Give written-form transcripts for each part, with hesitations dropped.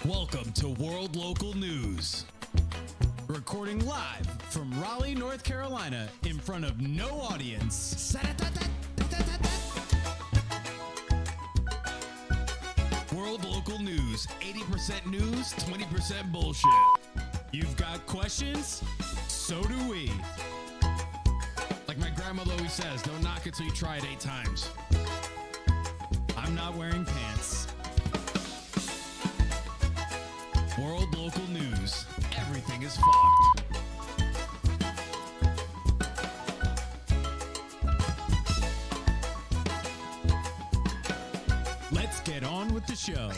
Welcome to World Local News. Recording live from Raleigh, North Carolina, in front of no audience. World Local News, 80% news, 20% bullshit. You've got questions? So do we. Like my grandmother always says, don't knock it till you try it 8 times. I'm not wearing pants. World Local News. Everything is fucked. Let's get on with the show.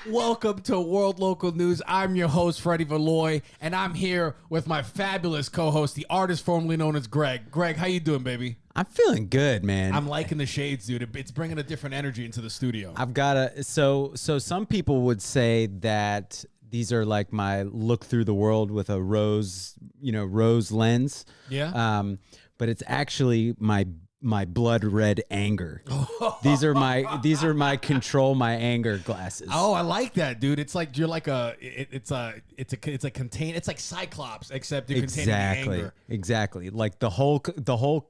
Welcome to World Local News. I'm your host, Freddie Valoy, and I'm here with my fabulous co-host, the artist formerly known as Greg. Greg, how you doing, baby? I'm feeling good, man. I'm liking the shades, dude. It's bringing a different energy into the studio. I've got a so some people would say that these are like my look through the world with a rose lens. Yeah. But it's actually my blood red anger. These are my control my anger glasses. Oh, I like that, dude. It's like you're like it's like Cyclops, except you're containing anger. Exactly. Like the whole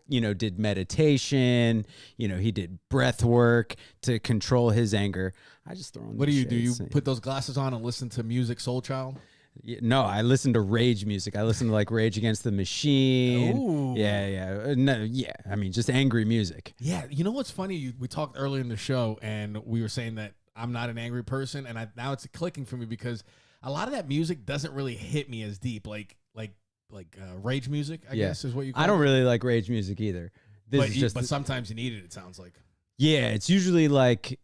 did meditation, he did breath work to control his anger. I just throw in What do you do? You shades. put those glasses on and listen to music, Soul Child? No, I listen to rage music. I listen to like Rage Against the Machine. Ooh. Yeah. I mean, just angry music. Yeah, you know what's funny? We talked earlier in the show, and we were saying that I'm not an angry person, and now it's clicking for me because a lot of that music doesn't really hit me as deep, like rage music. I guess is what you call I don't it. really like rage music either. But sometimes you need it. It sounds like. Yeah, it's usually like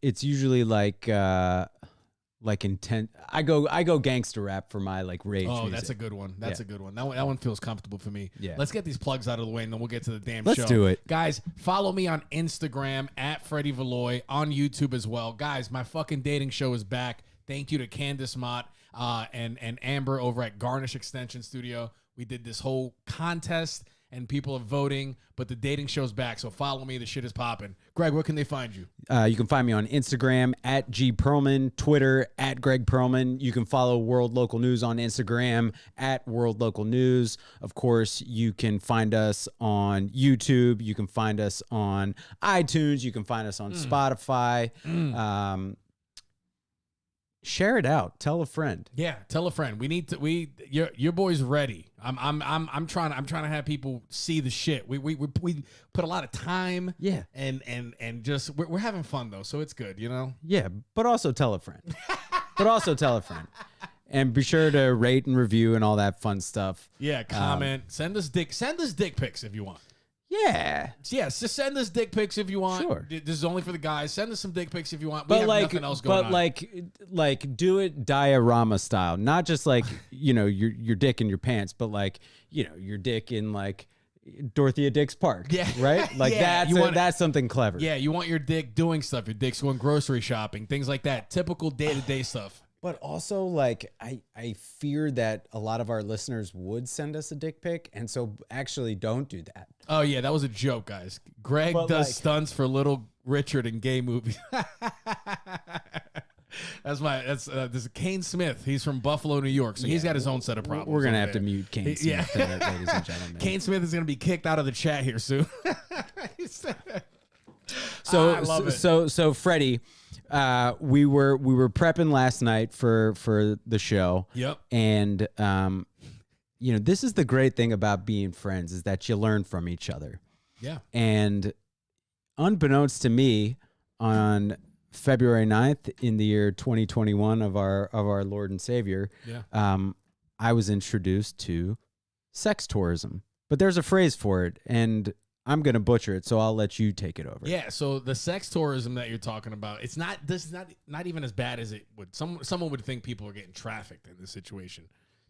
intent. I go gangster rap for my like rage. Oh, music. that's a good one. That's a good one. That one feels comfortable for me. Yeah. Let's get these plugs out of the way, and then we'll get to the damn Let's show. do it. Guys, follow me on Instagram at Freddie Valoy, on YouTube as well. Guys, my fucking dating show is back. Thank you to Candace Mott and Amber over at Garnish Extension Studio. We did this whole contest, and people are voting, but the dating show's back, so follow me. The shit is popping. Greg, where can they find you? You can find me on Instagram at G Perlman, Twitter at Greg Perlman. You can follow World Local News on Instagram at World Local News. Of course, you can find us on YouTube. You can find us on iTunes. You can find us on Spotify. Share it out. Tell a friend. Yeah, tell a friend. Your boy's ready. I'm trying to have people see the shit. We put a lot of time. Yeah. And just we're having fun though, so it's good, you know? Yeah, but also tell a friend. And be sure to rate and review and all that fun stuff. Yeah, comment. Send us dick pics if you want. Yeah. Yes, just send us dick pics if you want. Sure. This is only for the guys. Send us some dick pics if you want. We But have like, nothing else going on. like, do it diorama style, not just like your dick in your pants, but like your dick in like Dorothea Dix Park. Yeah. Right. Like Yeah, that's something clever. Yeah, you want your dick doing stuff. Your dick's going grocery shopping, things like that. Typical day-to-day stuff. But also, like, I fear that a lot of our listeners would send us a dick pic, and so actually don't do that. Oh yeah, that was a joke, guys. Greg But, does like- stunts for Little Richard in gay movies. This is Kane Smith. He's from Buffalo, New York, so he's got his own set of problems. We're gonna over have to there. mute Kane Yeah. Smith, ladies and gentlemen. Kane Smith is gonna be kicked out of the chat here soon. So I love it. So Freddie, we were prepping last night for the show. Yep. And this is the great thing about being friends is that you learn from each other. Yeah. And unbeknownst to me, on February 9th in the year 2021 of our Lord and Savior, I was introduced to sex tourism. But there's a phrase for it, and I'm gonna butcher it, so I'll let you take it over. Yeah, so the sex tourism that you're talking about, this is not even as bad as it would. Someone would think people are getting trafficked in this situation,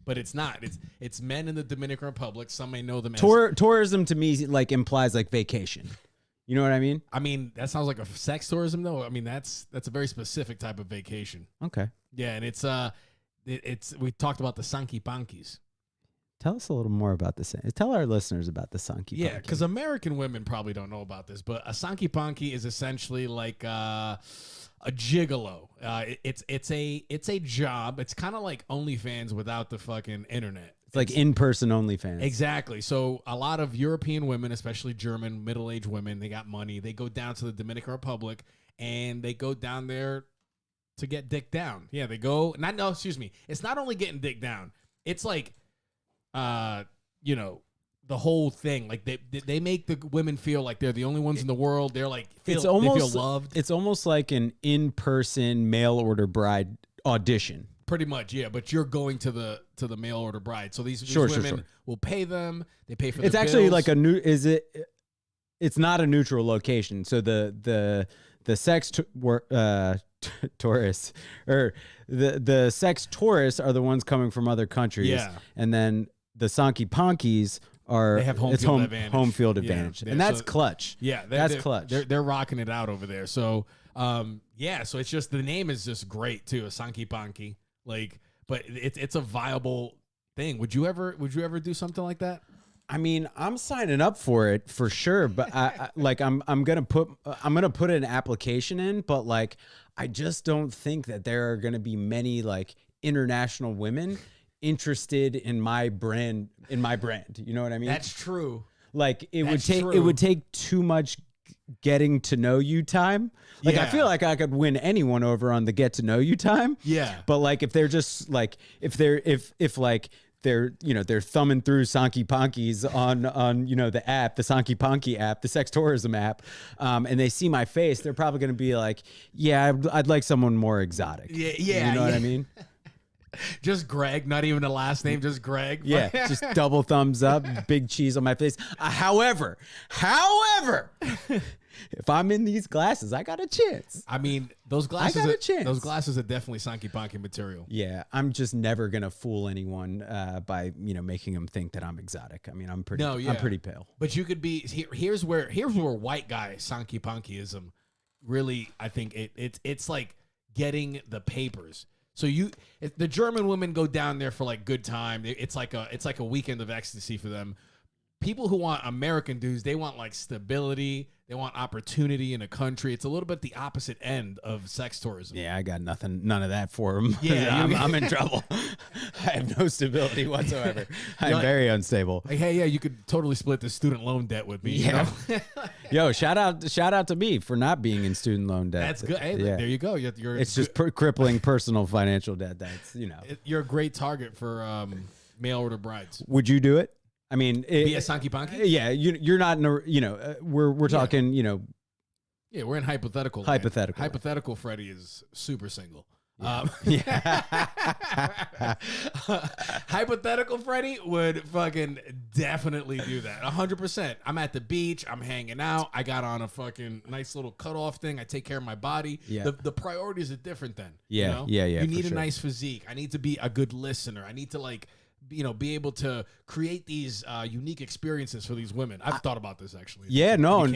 but it's not. It's men in the Dominican Republic. Some may know them as Tourism to me like implies like vacation. You know what I mean? I mean, that sounds like a sex tourism though. I mean, that's a very specific type of vacation. Okay. Yeah, and it's we talked about the Sanky Pankies. Tell us a little more about this. Tell our listeners about the Sanky Yeah, Panky. because American women probably don't know about this, but a Sanky Panky is essentially like a gigolo. It's a job. It's kind of like OnlyFans without the fucking internet. It's like in-person OnlyFans. Exactly. So a lot of European women, especially German middle-aged women, they got money. They go down to the Dominican Republic and they go down there to get dick down. Yeah, they go. Excuse me. It's not only getting dick down. It's like, the whole thing. Like they make the women feel like they're the only ones in the world. They're like, they feel loved. It's almost like an in-person mail order bride audition. Pretty much, yeah. But you're going to the mail order bride. So these women will pay them. They pay for. It's actually like it's not a neutral location. So the sex tourists or the sex tourists are the ones coming from other countries. Yeah. And then the Sanky Pankies they have home field advantage. Yeah, and that's clutch. Yeah, that's clutch. They're rocking it out over there. So so it's just the name is just great too, a Sanky Panky. Like, but it's a viable thing. Would you ever do something like that? I mean, I'm signing up for it for sure, but I'm gonna put an application in, but like I just don't think that there are gonna be many like international women interested in my brand. You know what I mean? That's true. Like it would take too much getting to know you time. Like I feel like I could win anyone over on the get to know you time. Yeah. But like if they're just like if they're thumbing through Sanky Pankies on the app, the Sanky Panky app, the sex tourism app, and they see my face, they're probably going to be like, yeah, I'd like someone more exotic. Yeah. You know what I mean? Just Greg, not even a last name, just Greg. Yeah, just double thumbs up, big cheese on my face. However, if I'm in these glasses, I got a chance. I mean, those glasses. I got a chance. Those glasses are definitely Sanky Panky material. Yeah, I'm just never gonna fool anyone by making them think that I'm exotic. I mean, I'm pretty pale. But you could be. Here's where white guy Sanky Pankyism really. I think it's like getting the papers. So the German women go down there for like good time. It's like a weekend of ecstasy for them. People who want American dudes, they want like stability. They want opportunity in a country. It's a little bit the opposite end of sex tourism. Yeah, I got none of that for them. Yeah, I'm in trouble. I have no stability whatsoever. I'm very unstable. Like, hey, yeah, you could totally split the student loan debt with me. Yeah. You know? Yo, shout out to me for not being in student loan debt. That's good. Hey, there you go. It's just crippling personal financial debt. That's you're a great target for mail order brides. Would you do it? I mean, be a Sanky Panky? Yeah, you're not. We're talking. Yeah, we're in hypothetical. Hypothetical. Hypothetical. Freddie is super single. Hypothetical Freddie would fucking definitely do that. 100%. I'm at the beach. I'm hanging out. I got on a fucking nice little cutoff thing. I take care of my body. Yeah. The priorities are different then. Yeah. You need a nice physique. I need to be a good listener. I need to be able to create these unique experiences for these women. I've thought about this actually. Yeah, no,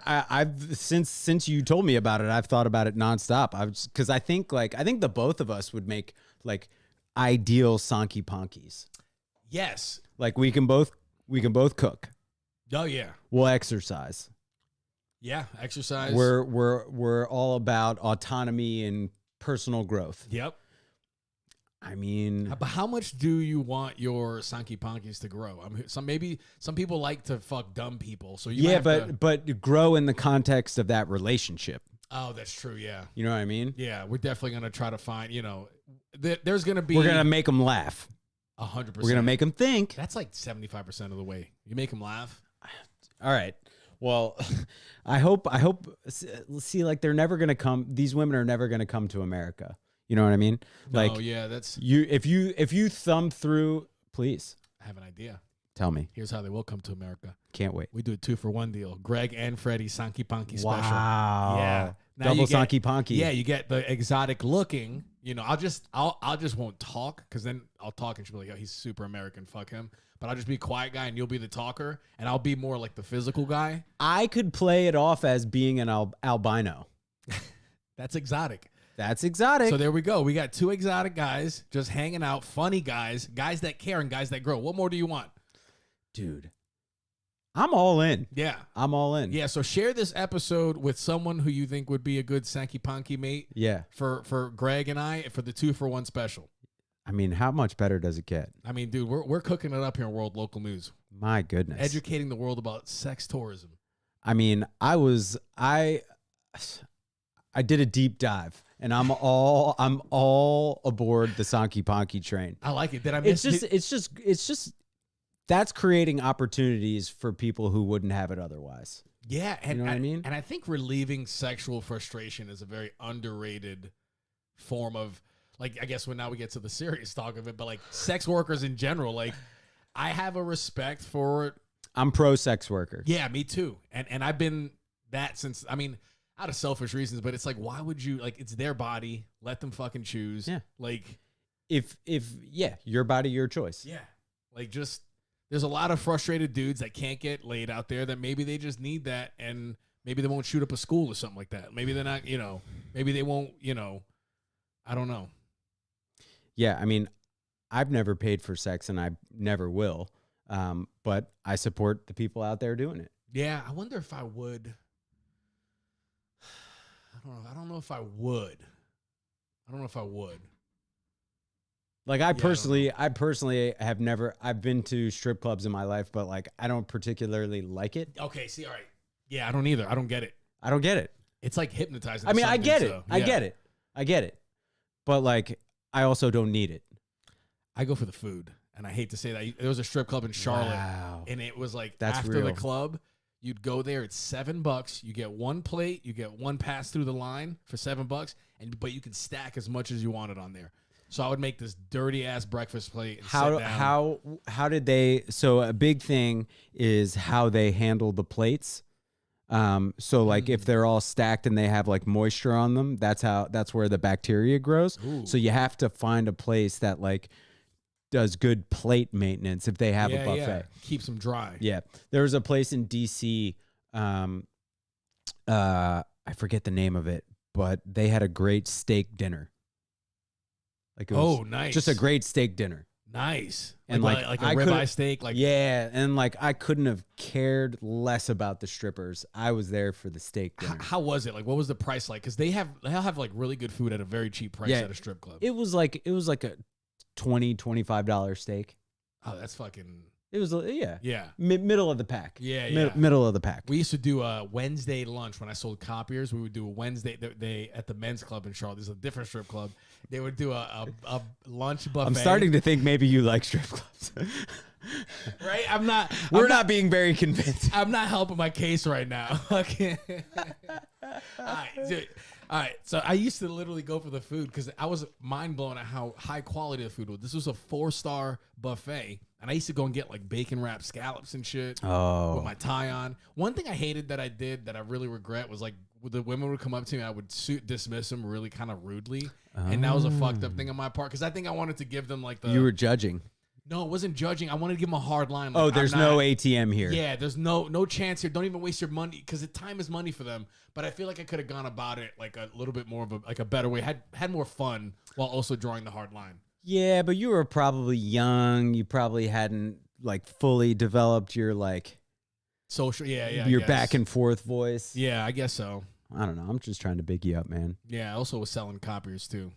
I've since you told me about it, I've thought about it nonstop. Because I think the both of us would make like ideal Sanky Pankies. Yes, like we can both cook. Oh yeah, we'll exercise. Yeah, exercise. We're all about autonomy and personal growth. Yep. I mean, but how much do you want your Sanky Pankies to grow? Some people like to fuck dumb people. So but grow in the context of that relationship. Oh, that's true. Yeah. You know what I mean? Yeah, we're definitely gonna try to find. There's gonna be. We're gonna make them laugh. 100%. We're gonna make them think. That's like 75% of the way. You make them laugh. All right. Well, I hope. See, like they're never gonna come. These women are never gonna come to America. You know what I mean? Like, oh yeah, that's you. If you thumb through, please. I have an idea. Tell me. Here's how they will come to America. Can't wait. We do a 2-for-1 deal. Greg and Freddie Sanky Panky special. Wow. Yeah. Now Double Sanky Panky. Yeah, you get the exotic looking. I'll just won't talk because then I'll talk and she'll be like, "Oh, he's super American. Fuck him." But I'll just be a quiet guy and you'll be the talker and I'll be more like the physical guy. I could play it off as being an albino. That's exotic. That's exotic. So there we go. We got 2 exotic guys just hanging out, funny guys, guys that care and guys that grow. What more do you want? Dude, I'm all in. Yeah. I'm all in. Yeah, so share this episode with someone who you think would be a good Sankey Ponky mate. Yeah. For Greg and I for the 2-for-1 special. I mean, how much better does it get? I mean, dude, we're cooking it up here in World Local News. My goodness. Educating the world about sex tourism. I mean, I did a deep dive, and I'm all aboard the Sankey Ponky train. I like it. Did I miss It's just that's creating opportunities for people who wouldn't have it otherwise. Yeah, and You know what I mean? And I think relieving sexual frustration is a very underrated form of, like, I guess when now we get to the serious talk of it, but like sex workers in general, like I have a respect for it. I'm pro sex worker. Yeah, me too. And I've been that since, I mean, out of selfish reasons, but it's like, why would you, like, it's their body, let them fucking choose. Yeah. Like, If your body, your choice. yeah, like just, there's a lot of frustrated dudes that can't get laid out there that maybe they just need that, and maybe they won't shoot up a school or something like that. Maybe they're not, maybe they won't, I don't know. Yeah, I mean, I've never paid for sex, and I never will. But I support the people out there doing it. Yeah, I wonder if I would. I don't know if I would. Like I personally have never. I've been to strip clubs in my life, but like I don't particularly like it. Okay, see, all right. Yeah, I don't either. I don't get it. I don't get it. It's like hypnotizing. I mean, I get it. So, I get it. I get it. But like, I also don't need it. I go for the food, and I hate to say that. There was a strip club in Charlotte, Wow. and it was like That's after real. the club, you'd go there. It's $7. You get 1 plate. You get 1 pass through the line for $7, but you can stack as much as you wanted on there. So I would make this dirty ass breakfast plate. And sit down. How did they? So a big thing is how they handle the plates. So like if they're all stacked and they have like moisture on them, that's where the bacteria grows. Ooh. So you have to find a place that like does good plate maintenance if they have a buffet. Yeah. Keeps them dry. Yeah. There was a place in DC. I forget the name of it, but they had a great steak dinner. Like it was nice. just a great steak dinner. Nice. And like a I ribeye couldn't- steak. Like Yeah, and like I couldn't have cared less about the strippers. I was there for the steak dinner. How was it? Like, what was the price like? Because they'll have like really good food at a very cheap price Yeah. at a strip club. It was like a $25 steak. Oh, that's fucking It was yeah. middle of the pack. Yeah. Middle of the pack. We used to do a Wednesday lunch when I sold copiers. We would do a Wednesday they at the men's club in Charlotte. There's a different strip club. They would do a lunch buffet. I'm starting to think maybe you like strip clubs. right. We're not being very convincing. I'm not helping my case right now. Okay. All right. So I used to literally go for the food because I was mind blown at how high quality the food was. This was a 4-star buffet, and I used to go and get like bacon wrapped scallops and shit with my tie on. One thing I hated that I did that I really regret was like the women would come up to me, I would dismiss them really kind of rudely, and that was a fucked up thing on my part because I think I wanted to give them like the. You were judging. No, it wasn't judging. I wanted to give them a hard line. Like, There's no ATM here. Yeah, there's no chance here. Don't even waste your money because the time is money for them. But I feel like I could have gone about it like a little bit more of a better way. Had more fun while also drawing the hard line. Yeah, but you were probably young. You probably hadn't like fully developed your like Social, yeah. your back and forth voice. Yeah, I guess so. I don't know. I'm just trying to big you up, man. Yeah, I also was selling copiers too.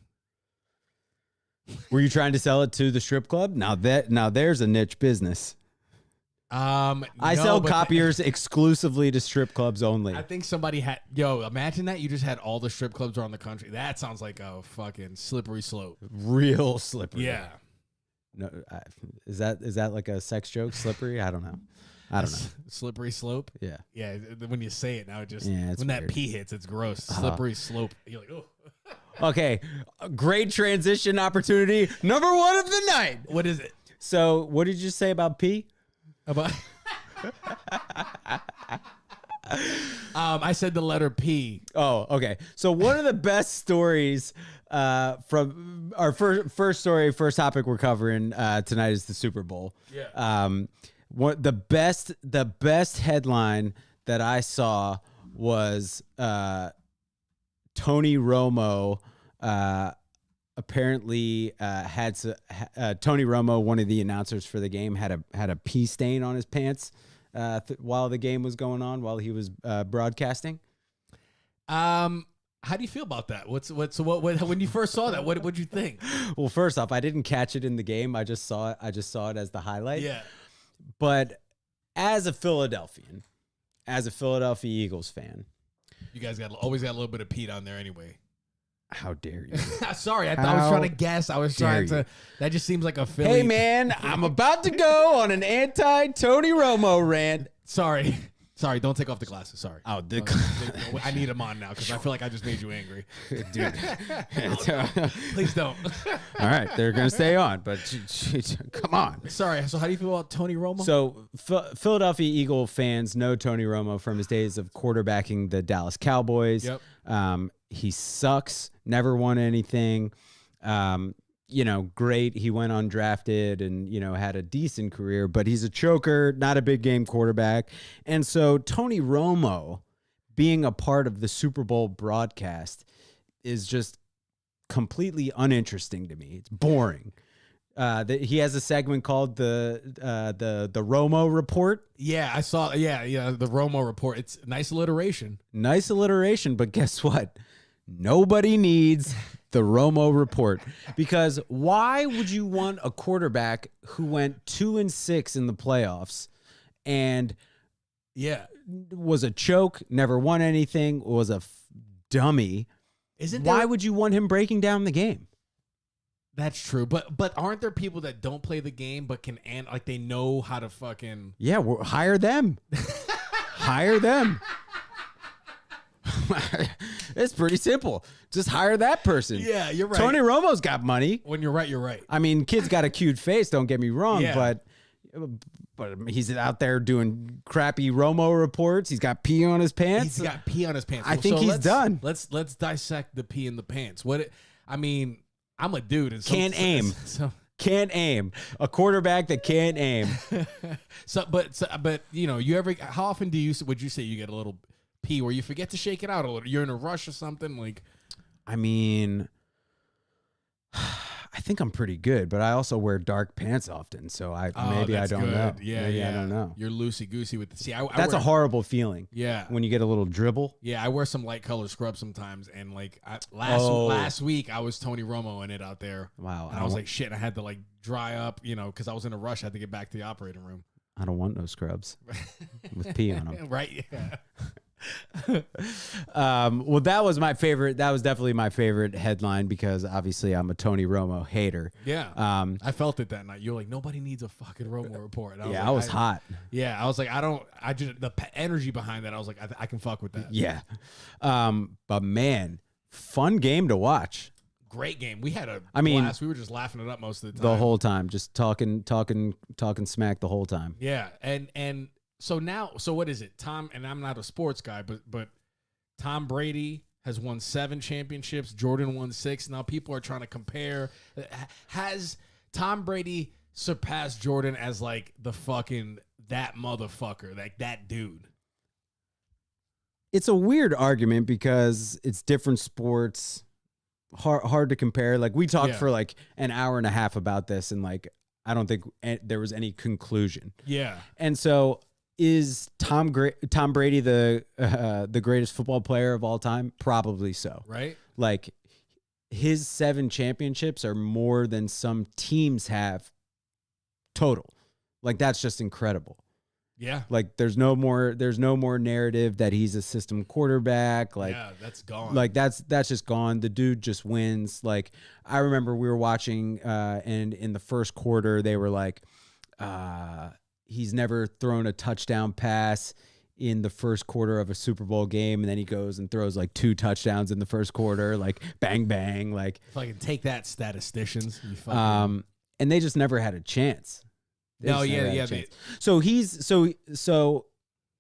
Were you trying to sell it to the strip club? Now there's a niche business. I sell copiers exclusively to strip clubs only. I think somebody had. Yo, imagine that you just had all the strip clubs around the country. That sounds like a fucking slippery slope. Real slippery. Yeah. No, is that like a sex joke? Slippery? I don't know. Slippery slope. Yeah. Yeah. When you say it now, it just Yeah, it's when that weird. P hits, it's gross. Slippery slope. You're like, oh. Okay. A great transition opportunity. Number 1 of the night. What is it? So, what did you say about P? About I said the letter P. Oh, okay. So one of the best stories from our first topic we're covering tonight is the Super Bowl. Yeah. What the best headline that I saw was Tony Romo apparently Tony Romo, one of the announcers for the game, had a pee stain on his pants while the game was going on, while he was broadcasting. How do you feel about that? What when you first saw that, what did you think? Well, first off, I didn't catch it in the game. I just saw it as the highlight. Yeah. But as a Philadelphia Eagles fan, you guys always got a little bit of Pete on there anyway. How dare you? Sorry, I was trying to guess. I was trying to. That just seems like a Philly. Hey man, I'm about to go on an anti-Tony Romo rant. Sorry, don't take off the glasses. Sorry. Oh, I need them on now because I feel like I just made you angry. Dude. Please don't. All right, they're going to stay on, but come on. Sorry, so how do you feel about Tony Romo? So Philadelphia Eagle fans know Tony Romo from his days of quarterbacking the Dallas Cowboys. Yep. He sucks, never won anything. Great. He went undrafted and, had a decent career, but he's a choker, not a big game quarterback. And so Tony Romo being a part of the Super Bowl broadcast is just completely uninteresting to me. It's boring. He has a segment called the Romo Report. Yeah, I saw. Yeah, the Romo Report. It's nice alliteration. Nice alliteration, but guess what? Nobody needs the Romo Report, because why would you want a quarterback who went 2-6 in the playoffs and was a choke, never won anything, was a dummy? Why would you want him breaking down the game? That's true, but aren't there people that don't play the game but can they know how to fucking hire them, hire them. It's pretty simple. Just hire that person. Yeah, you're right. Tony Romo's got money. When you're right, you're right. I mean, kid's got a cute face. Don't get me wrong, but he's out there doing crappy Romo reports. He's got pee on his pants. He's got pee on his pants. I think he's done. Let's dissect the pee in the pants. I'm a dude and can't aim. Can't aim. A quarterback that can't aim. But you ever? How often would you say you get a little pee where you forget to shake it out a little? You're in a rush or something like. I mean, I think I'm pretty good, but I also wear dark pants often, so I don't know. Yeah, maybe I don't know. You're loosey goosey with the. See, that's a horrible feeling. Yeah, when you get a little dribble. Yeah, I wear some light color scrubs sometimes, and last week I was Tony Romo in it out there. Wow, and I was like, shit, I had to dry up, because I was in a rush. I had to get back to the operating room. I don't want no scrubs with pee on them. Right? Yeah. Well, that was my favorite. That was definitely my favorite headline because obviously I'm a Tony Romo hater. Yeah. I felt it that night. You're like, nobody needs a fucking Romo report. I was hot. Yeah. I was like, the energy behind that. I was like, I can fuck with that. Yeah. But man, fun game to watch. Great game. We had blast. We were just laughing it up most of the time. The whole time, just talking smack the whole time. Yeah. And so what is it? Tom, and I'm not a sports guy, but Tom Brady has won 7 championships. Jordan won 6. Now people are trying to compare. Has Tom Brady surpassed Jordan as the fucking that motherfucker, that dude? It's a weird argument because it's different sports. Hard to compare. We talked for an hour and a half about this, and I don't think there was any conclusion. Yeah. And so, is Tom Brady the greatest football player of all time? Probably so. Right. His 7 championships are more than some teams have total. That's just incredible. Yeah. There's no more narrative that he's a system quarterback. Yeah, that's gone. That's just gone. The dude just wins. I remember we were watching and in the first quarter they were he's never thrown a touchdown pass in the first quarter of a Super Bowl game, and then he goes and throws 2 touchdowns in the first quarter, bang bang, Fucking take that, statisticians. And they just never had a chance. So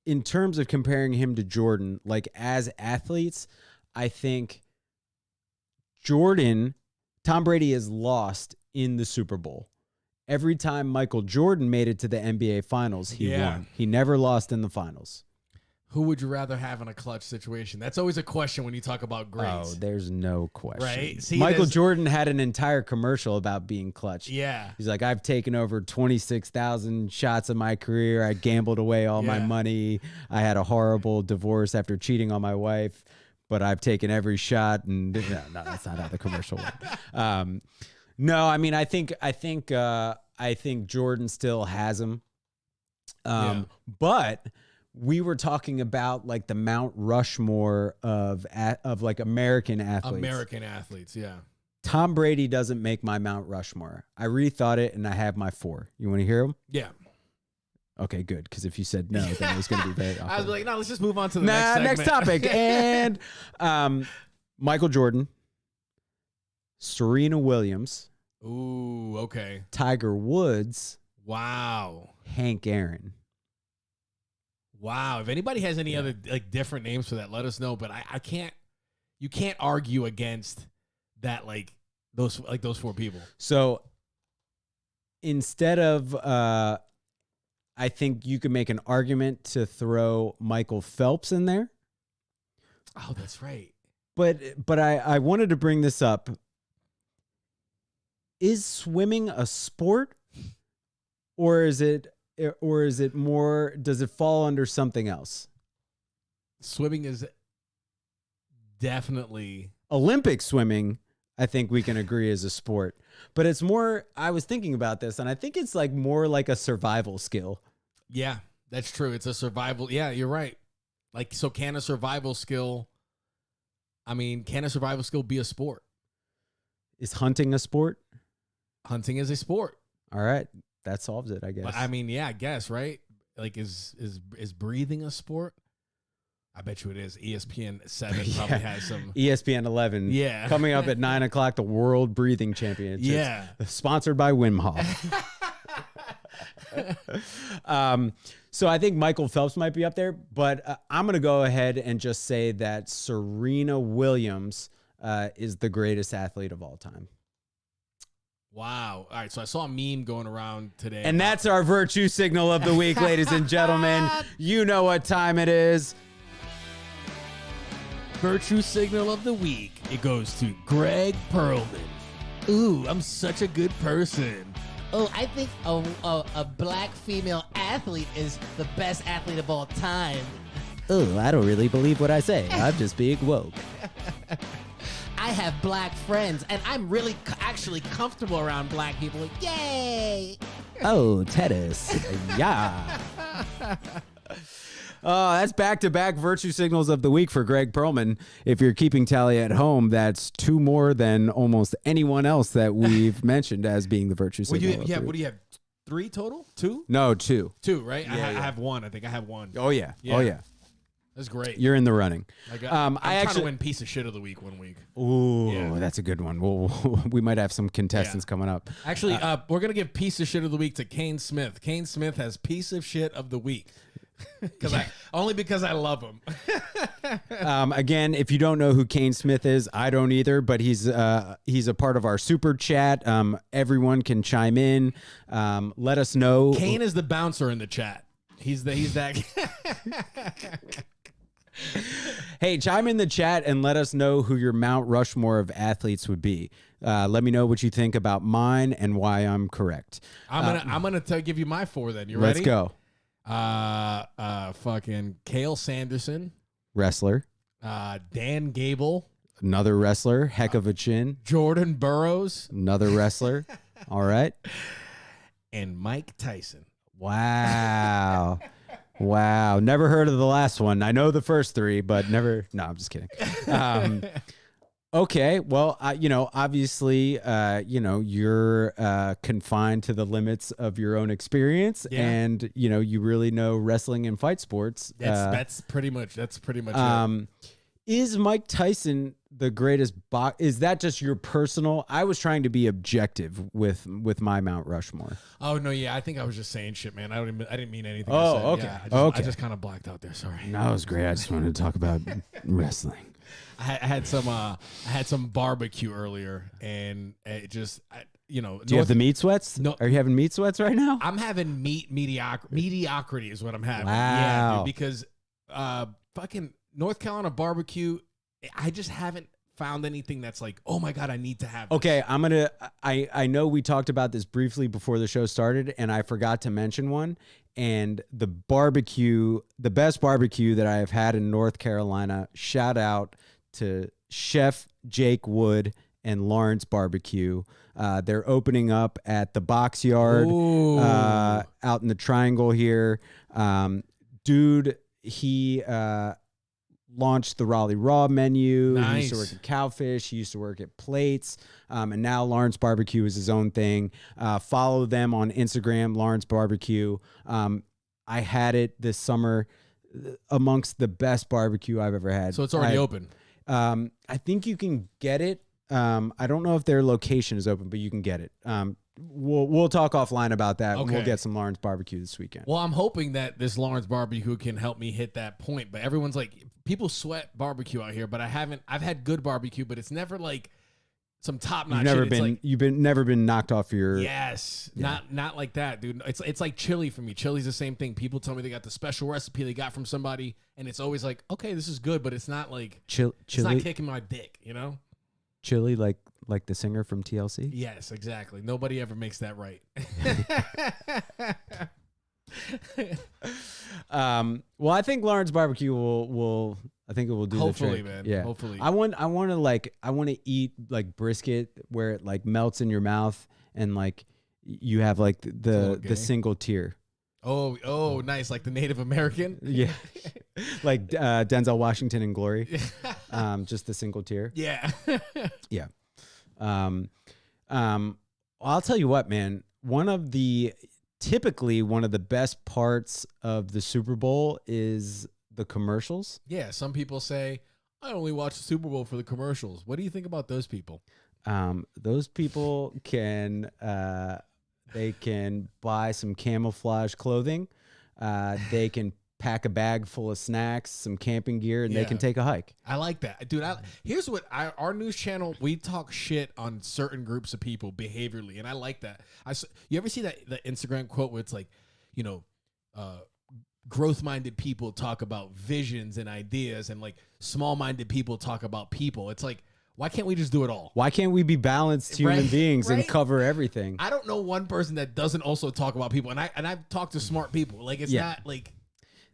in terms of comparing him to Jordan, as athletes, I think Tom Brady has lost in the Super Bowl. Every time Michael Jordan made it to the NBA Finals, he won. He never lost in the finals. Who would you rather have in a clutch situation? That's always a question when you talk about greats. Oh, there's no question. Right? See, Michael Jordan had an entire commercial about being clutch. Yeah. He's like, I've taken over 26,000 shots in my career. I gambled away all my money. I had a horrible divorce after cheating on my wife, but I've taken every shot. And no, that's not how the commercial went. No, I mean, I think Jordan still has him. But we were talking about like the Mount Rushmore of like American athletes. American athletes, yeah. Tom Brady doesn't make my Mount Rushmore. I rethought it and I have my 4. You want to hear them? Yeah. Okay, good. Because if you said no, then it was going to be very awkward. I was like, no, let's just move on to the next topic. And Michael Jordan, Serena Williams. Ooh, okay. Tiger Woods. Wow. Hank Aaron. Wow. If anybody has any other like different names for that, let us know. But I can't. You can't argue against that. Like those 4 people. So instead of, I think you could make an argument to throw Michael Phelps in there. Oh, that's right. But I wanted to bring this up. Is swimming a sport, or is it more? Does it fall under something else? Swimming is definitely Olympic swimming. I think we can agree is a sport, but it's more. I was thinking about this, and I think it's like more like a survival skill. Yeah, that's true. It's a survival. Yeah, you're right. Like, so can a survival skill? I mean, can a survival skill be a sport? Is hunting a sport? Hunting is a sport. All right. That solves it, I guess. But I mean, yeah, I guess, right? Like, is breathing a sport? I bet you it is. ESPN 7 probably has some. ESPN 11. Yeah. Coming up at 9 o'clock, the World Breathing Championships. Yeah. Sponsored by Wim Hof. So I think Michael Phelps might be up there, but I'm going to go ahead and just say that Serena Williams is the greatest athlete of all time. Wow. All right. So I saw a meme going around today. And that's our virtue signal of the week, ladies and gentlemen. You know what time it is. Virtue signal of the week. It goes to Greg Perlman. Ooh, I'm such a good person. Oh, I think a black female athlete is the best athlete of all time. Oh, I don't really believe what I say. I'm just being woke. I have black friends, and I'm really actually comfortable around black people. Yay! Oh, tennis. Yeah. That's back-to-back virtue signals of the week for Greg Perlman. If you're keeping tally at home, that's 2 more than almost anyone else that we've mentioned as being the virtue signal. What do you have? 3 total? 2? No, 2. 2, right? Yeah, I have 1. I think I have 1. Oh, yeah. Oh, yeah. That's great. You're in the running. I'm trying to win piece of shit of the week one week. Ooh, Yeah. that's a good one. We might have some contestants coming up. Actually, we're going to give piece of shit of the week to Kane Smith. Kane Smith has piece of shit of the week. Only because I love him. Again, if you don't know who Kane Smith is, I don't either, but he's a part of our super chat. Everyone can chime in. Let us know. Kane is the bouncer in the chat. He's that. Hey, chime in the chat and let us know who your Mount Rushmore of athletes would be. Let me know what you think about mine and why I'm correct. I'm gonna give you my 4 then. You ready? Let's go. Fucking Cale Sanderson, Wrestler. Dan Gable, Another wrestler. Heck of a chin. Jordan Burroughs, Another wrestler. All right. and Mike Tyson. Wow. Wow. Never heard of the last one. I know the first 3, but never. No, I'm just kidding. Okay. Well, obviously, you're confined to the limits of your own experience, and you really know wrestling and fight sports. That's pretty much it. Is Mike Tyson the greatest is that just your personal? I was trying to be objective with my Mount Rushmore. Oh no, yeah, I think I was just saying shit, man. I didn't mean anything. Oh, I said. okay. Yeah, I just kind of blacked out there. Sorry. No, it was great. I just wanted to talk about wrestling. I had some barbecue earlier, and it just do you have the meat sweats? No. Are you having meat sweats right now? I'm having meat mediocrity is what I'm having. Wow. Yeah, dude, because fucking North Carolina barbecue. I just haven't found anything that's like, oh my God, I need to have this. Okay, I know we talked about this briefly before the show started, and I forgot to mention one. And the best barbecue that I have had in North Carolina, shout out to Chef Jake Wood and Lawrence Barbecue. They're opening up at the Box Yard out in the Triangle here. Dude, he launched the Raleigh Raw menu. Nice. He used to work at Cowfish. He used to work at Plates. And now Lawrence Barbecue is his own thing. Follow them on Instagram, Lawrence Barbecue. I had it this summer, amongst the best barbecue I've ever had. So it's already open. I think you can get it. I don't know if their location is open, but you can get it. We'll talk offline about that. Okay. We'll get some Lawrence Barbecue this weekend. Well, I'm hoping that this Lawrence Barbecue can help me hit that point. But everyone's like, people sweat barbecue out here, but I've had good barbecue, but it's never like some top notch. You've never been knocked off your. Yes, yeah. Not like that, dude. It's like chili for me. Chili's the same thing. People tell me they got the special recipe they got from somebody, and it's always like, okay, this is good, but it's not like chili. It's not kicking my dick, you know. Chili, like the singer from TLC. Yes, exactly. Nobody ever makes that right. Well, I think Lawrence Barbecue will. I think it will do. Hopefully, the trick. man. Yeah. Hopefully. I want to eat like brisket where it like melts in your mouth and like you have like the single tier. Oh, nice. Like the Native American. Yeah. Like Denzel Washington in Glory. Just the single tier. Yeah. Yeah. I'll tell you what, man. Typically one of the best parts of the Super Bowl is the commercials. Yeah. Some people say, I only watch the Super Bowl for the commercials. What do you think about those people? Those people can they can buy some camouflage clothing. They can pack a bag full of snacks, some camping gear, and they can take a hike. I like that, dude. Here's what our news channel, we talk shit on certain groups of people behaviorally, and I like that. You ever see the Instagram quote where it's like, you know, growth-minded people talk about visions and ideas, and like small-minded people talk about people. It's like, why can't we just do it all? Why can't we be balanced human beings and cover everything? I don't know one person that doesn't also talk about people, and I've talked to smart people. Like it's not like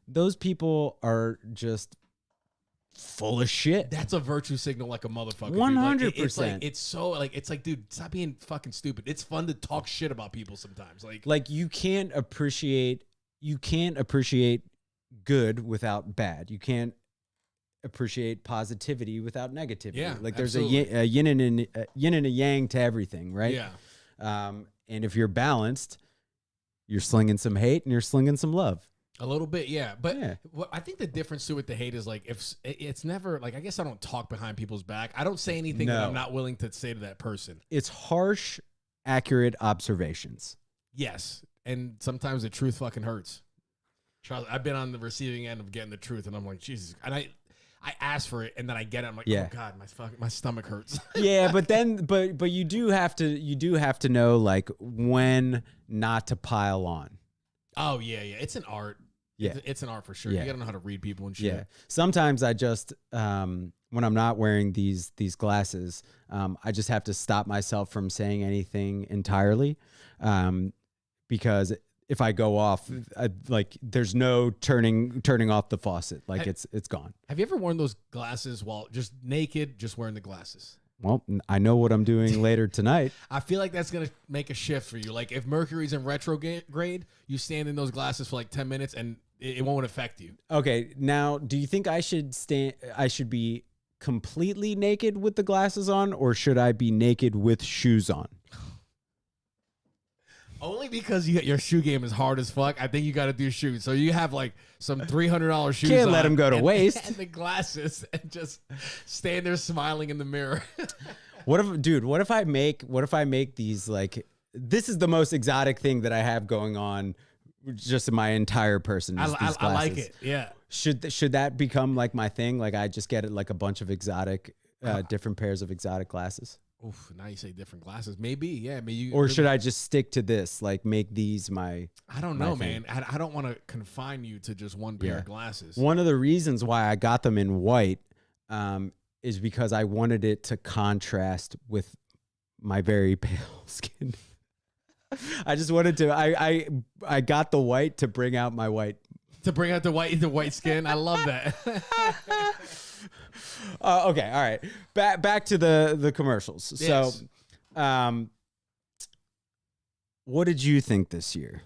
those people are just full of shit. That's a virtue signal like a motherfucker. 100%. It's so like it's like, dude, stop being fucking stupid. It's fun to talk shit about people sometimes. Like you can't appreciate good without bad. You can't appreciate positivity without negativity. Yeah, like there's absolutely. a yin and a yang to everything, right? Yeah. And if you're balanced, you're slinging some hate and you're slinging some love. A little bit, yeah. But what I think the difference too with the hate is like, if it's never like, I guess I don't talk behind people's back. I don't say anything that I'm not willing to say to that person. It's harsh, accurate observations. Yes, and sometimes the truth fucking hurts. Charles, I've been on the receiving end of getting the truth, and I'm like, Jesus. And I ask for it, and then I get it. I'm like, oh God, my stomach hurts. Yeah, but you do have to know like when not to pile on. Oh yeah. It's an art. Yeah, it's an art for sure. Yeah. You gotta know how to read people and shit. Yeah. Sometimes I just when I'm not wearing these glasses, I just have to stop myself from saying anything entirely, because if I go off, like there's no turning off the faucet. Like it's gone. Have you ever worn those glasses while just naked, just wearing the glasses? Well, I know what I'm doing later tonight. I feel like that's going to make a shift for you. Like if Mercury's in retrograde, you stand in those glasses for like 10 minutes and it won't affect you. Okay. Now, do you think I should be completely naked with the glasses on, or should I be naked with shoes on? Only because your shoe game is hard as fuck. I think you got to do shoes. So you have like some $300 shoes. Can't let them go to waste. And the glasses, and just stand there smiling in the mirror. What if I make these like, this is the most exotic thing that I have going on just in my entire person. I like it. Yeah. Should that become like my thing? Like I just get it like a bunch of exotic, different pairs of exotic glasses. Oof, now you say different glasses. Maybe, yeah. Maybe you, Or should I just stick to this? Like make these my. I don't my know, thing? man. I don't want to confine you to just one pair Yeah. of glasses. One of the reasons why I got them in white is because I wanted it to contrast with my very pale skin. I just wanted to. I got the white to bring out my white. To bring out the white skin. I love that. Okay, all right. Back to the commercials. Yes. So, what did you think this year?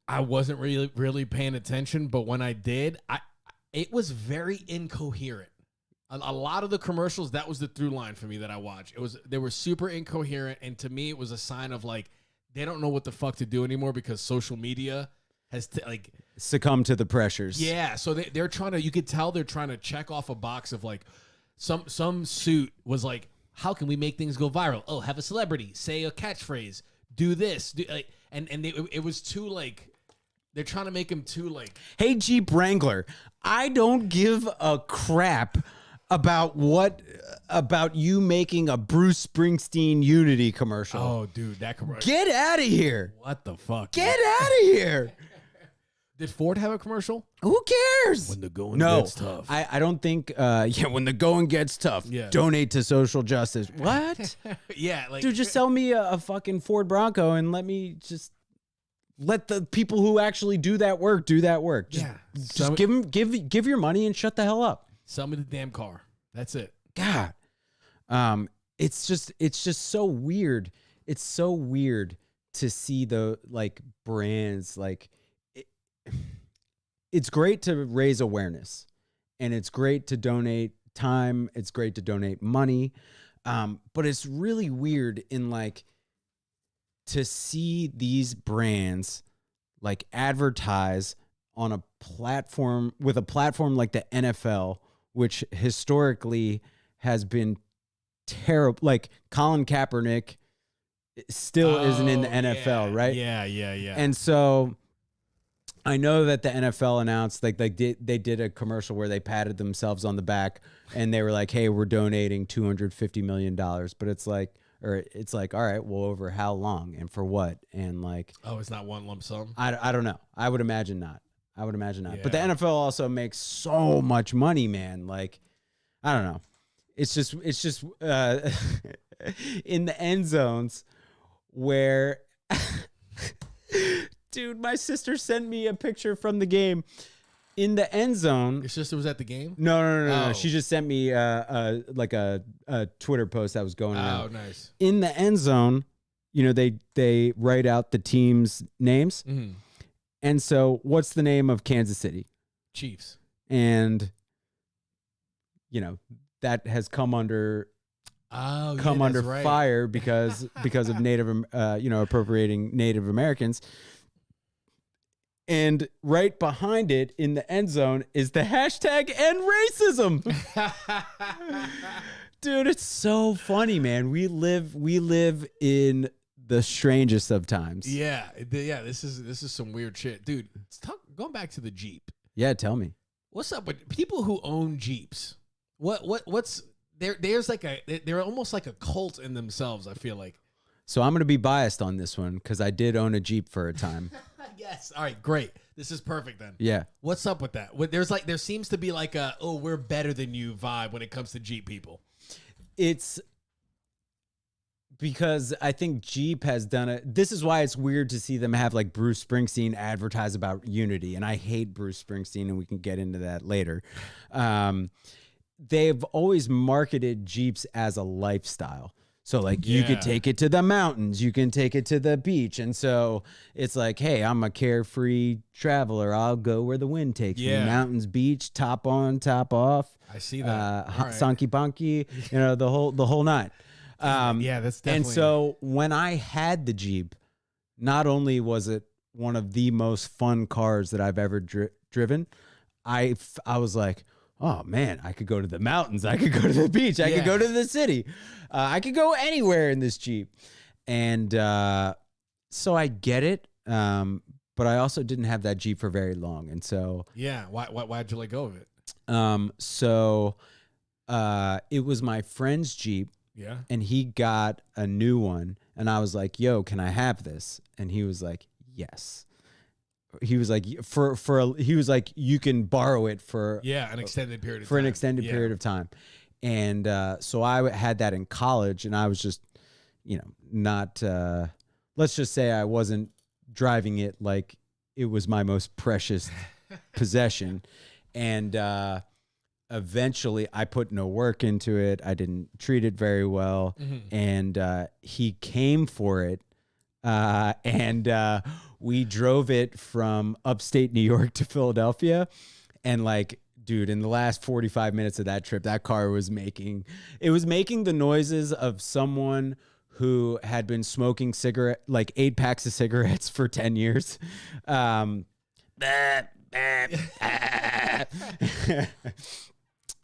I wasn't really paying attention, but when I did, it was very incoherent. A lot of the commercials, that was the through line for me that I watched. They were super incoherent, and to me, it was a sign of like they don't know what the fuck to do anymore because social media has Succumb to the pressures. yeah. So they're trying to. You could tell they're trying to check off a box of like some suit was like, how can we make things go viral? Oh, have a celebrity say a catchphrase, do this, it was too like. They're trying to make him too like. Hey, Jeep Wrangler, I don't give a crap about you making a Bruce Springsteen Unity commercial. Oh, dude, that commercial. Get out of here. What the fuck? Get out of here. Did Ford have a commercial? Who cares? When the going No, gets tough. I don't think. When the going gets tough, Yeah. donate to social justice. What? Yeah, like Dude, just sell me a fucking Ford Bronco and let the people who actually do that work do that work. Just, Yeah. just give your money and shut the hell up. sell me the damn car. That's it. God, it's just so weird. It's so weird to see the like brands like. It's great to raise awareness, and it's great to donate time. It's great to donate money, but it's really weird in like. To see these brands like advertise on a platform with a platform like the NFL, which historically has been terrible. Like Colin Kaepernick still isn't in the NFL, right? Yeah. And so I know that the NFL announced like they did a commercial where they patted themselves on the back and they were like, "Hey, we're donating $250 million," but it's like. Or it's like, all right, well, over how long and for what? And like, oh, it's not one lump sum. I don't know. I would imagine not. But the Yeah. NFL also makes so much money, man. Like, I don't know. It's just in the end zones where, dude, my sister sent me a picture from the game. In the end zone. Your sister was at the game? No. Oh. She just sent me like a Twitter post that was going around. Oh, nice. In the end zone, they write out the team's names. Mm-hmm. And so what's the name of Kansas City? Chiefs. And that has come under fire because of Native appropriating Native Americans. And right behind it in the end zone is the hashtag end racism. Dude, it's so funny, man. We live in the strangest of times. Yeah. This is some weird shit. Dude, going back to the Jeep. Yeah, tell me. What's up with people who own Jeeps? What's there's like they're almost like a cult in themselves, I feel like. So I'm going to be biased on this one because I did own a Jeep for a time. Yes. All right, great. This is perfect then. Yeah. What's up with that? There seems to be like a, oh, we're better than you vibe when it comes to Jeep people. It's because I think Jeep has done it. This is why it's weird to see them have like Bruce Springsteen advertise about unity. And I hate Bruce Springsteen, and we can get into that later. They've always marketed Jeeps as a lifestyle. So like you could take it to the mountains, you can take it to the beach. And so it's like, hey, I'm a carefree traveler. I'll go where the wind takes me. Mountains, beach, top on, top off. I see that. Sonky bonky, the whole nine. Yeah, that's definitely. And so when I had the Jeep, not only was it one of the most fun cars that I've ever driven, I was like, oh man, I could go to the mountains. I could go to the beach. I could go to the city. I could go anywhere in this Jeep. And so I get it. But I also didn't have that Jeep for very long. And so. Yeah. Why'd you let go of it? So it was my friend's Jeep. Yeah. and he got a new one, and I was like, "Yo, can I have this?" And he was like, "Yes." He was like, he was like, "You can borrow it for an extended period of for time. an extended period of time." And so I had that in college, and I was just, not. Let's just say I wasn't driving it like it was my most precious possession, and eventually I put no work into it. I didn't treat it very well, and he came for it, and we drove it from upstate New York to Philadelphia, and like, dude, in the last 45 minutes of that trip, that car was making the noises of someone who had been smoking 8 packs of cigarettes for 10 years. And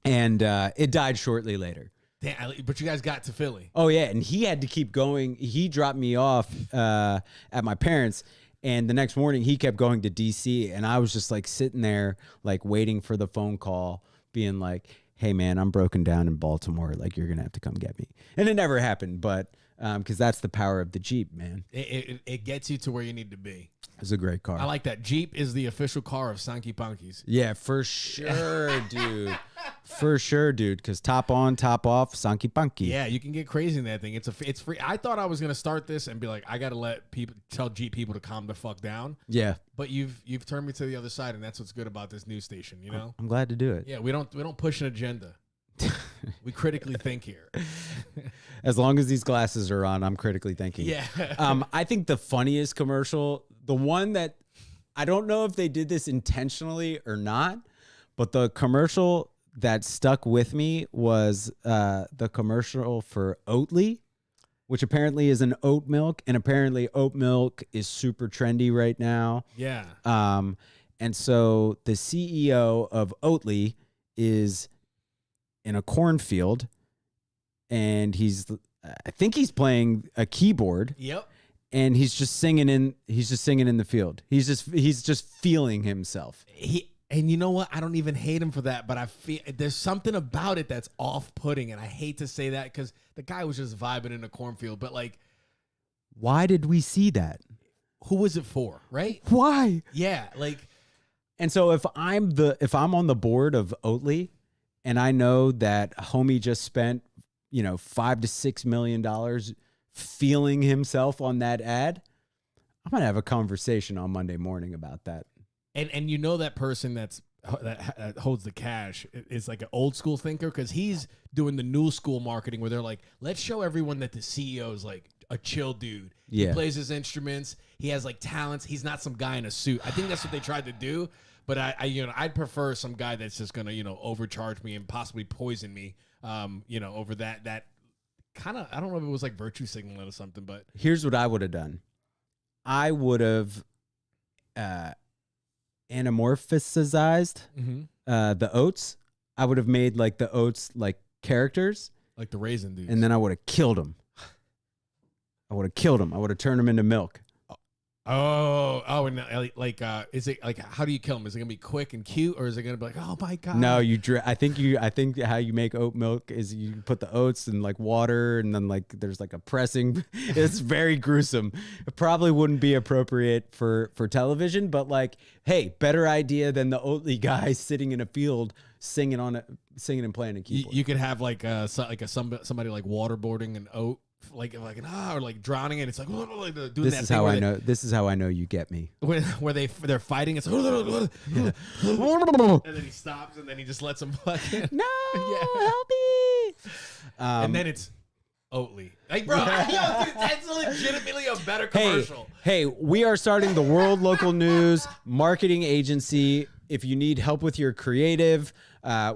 it died shortly later. Damn, but you guys got to Philly. Oh, yeah. And he had to keep going. He dropped me off at my parents'. And the next morning, he kept going to D.C. And I was just like sitting there, like waiting for the phone call, being like, "Hey, man, I'm broken down in Baltimore. Like, you're going to have to come get me." And it never happened. But because that's the power of the Jeep, man. It gets you to where you need to be. It's a great car. I like that. Jeep is the official car of Sanky Punkies. Yeah, for sure, dude. For sure, dude. Because top on, top off, Sanky Punky. Yeah, you can get crazy in that thing. It's free. I thought I was gonna start this and be like, I gotta tell Jeep people to calm the fuck down. Yeah. But you've turned me to the other side, and that's what's good about this news station. You know. I'm glad to do it. Yeah, we don't push an agenda. We critically think here. As long as these glasses are on, I'm critically thinking. Yeah. I think the funniest commercial, the one that I don't know if they did this intentionally or not, but the commercial that stuck with me was the commercial for Oatly, which apparently is an oat milk, and apparently oat milk is super trendy right now. Yeah. And so the CEO of Oatly is in a cornfield, and I think he's playing a keyboard. Yep. And he's just singing in the field. He's just feeling himself. And you know what? I don't even hate him for that, but I feel there's something about it that's off-putting, and I hate to say that because the guy was just vibing in a cornfield. But like, why did we see that? Who was it for? Right? Why? Yeah, like. And so if I'm on the board of Oatly, and I know that homie just spent $5 to $6 million feeling himself on that ad, I'm gonna have a conversation on Monday morning about that. And that person that holds the cash is like an old school thinker, because he's doing the new school marketing where they're like, let's show everyone that the CEO is like a chill dude. Yeah. He plays his instruments. He has like talents. He's not some guy in a suit. I think that's what they tried to do. But I'd prefer some guy that's just gonna overcharge me and possibly poison me. Over that kind of, I don't know if it was like virtue signaling or something. But here's what I would have done. I would have anamorphosized the oats. I would have made like the oats like characters, like the raisin dudes, and then I would have killed them. I would have turned them into milk. And is it like, how do you kill them? Is it gonna be quick and cute, or is it gonna be like, oh my god? No, I think how you make oat milk is you put the oats in like water, and then like there's like a pressing. It's very gruesome. It probably wouldn't be appropriate for television, but like, hey, better idea than the Oatly guy sitting in a field singing and playing a keyboard. You could have like somebody like waterboarding an oat. Or like drowning it. It's like doing this that is thing how where I know. This is how I know you get me. Where they're fighting. It's and then he stops and then he just lets them fucking help me. And then it's Oatly. Like, bro, dude, that's legitimately a better commercial. Hey, we are starting the World Local News marketing agency. If you need help with your creative,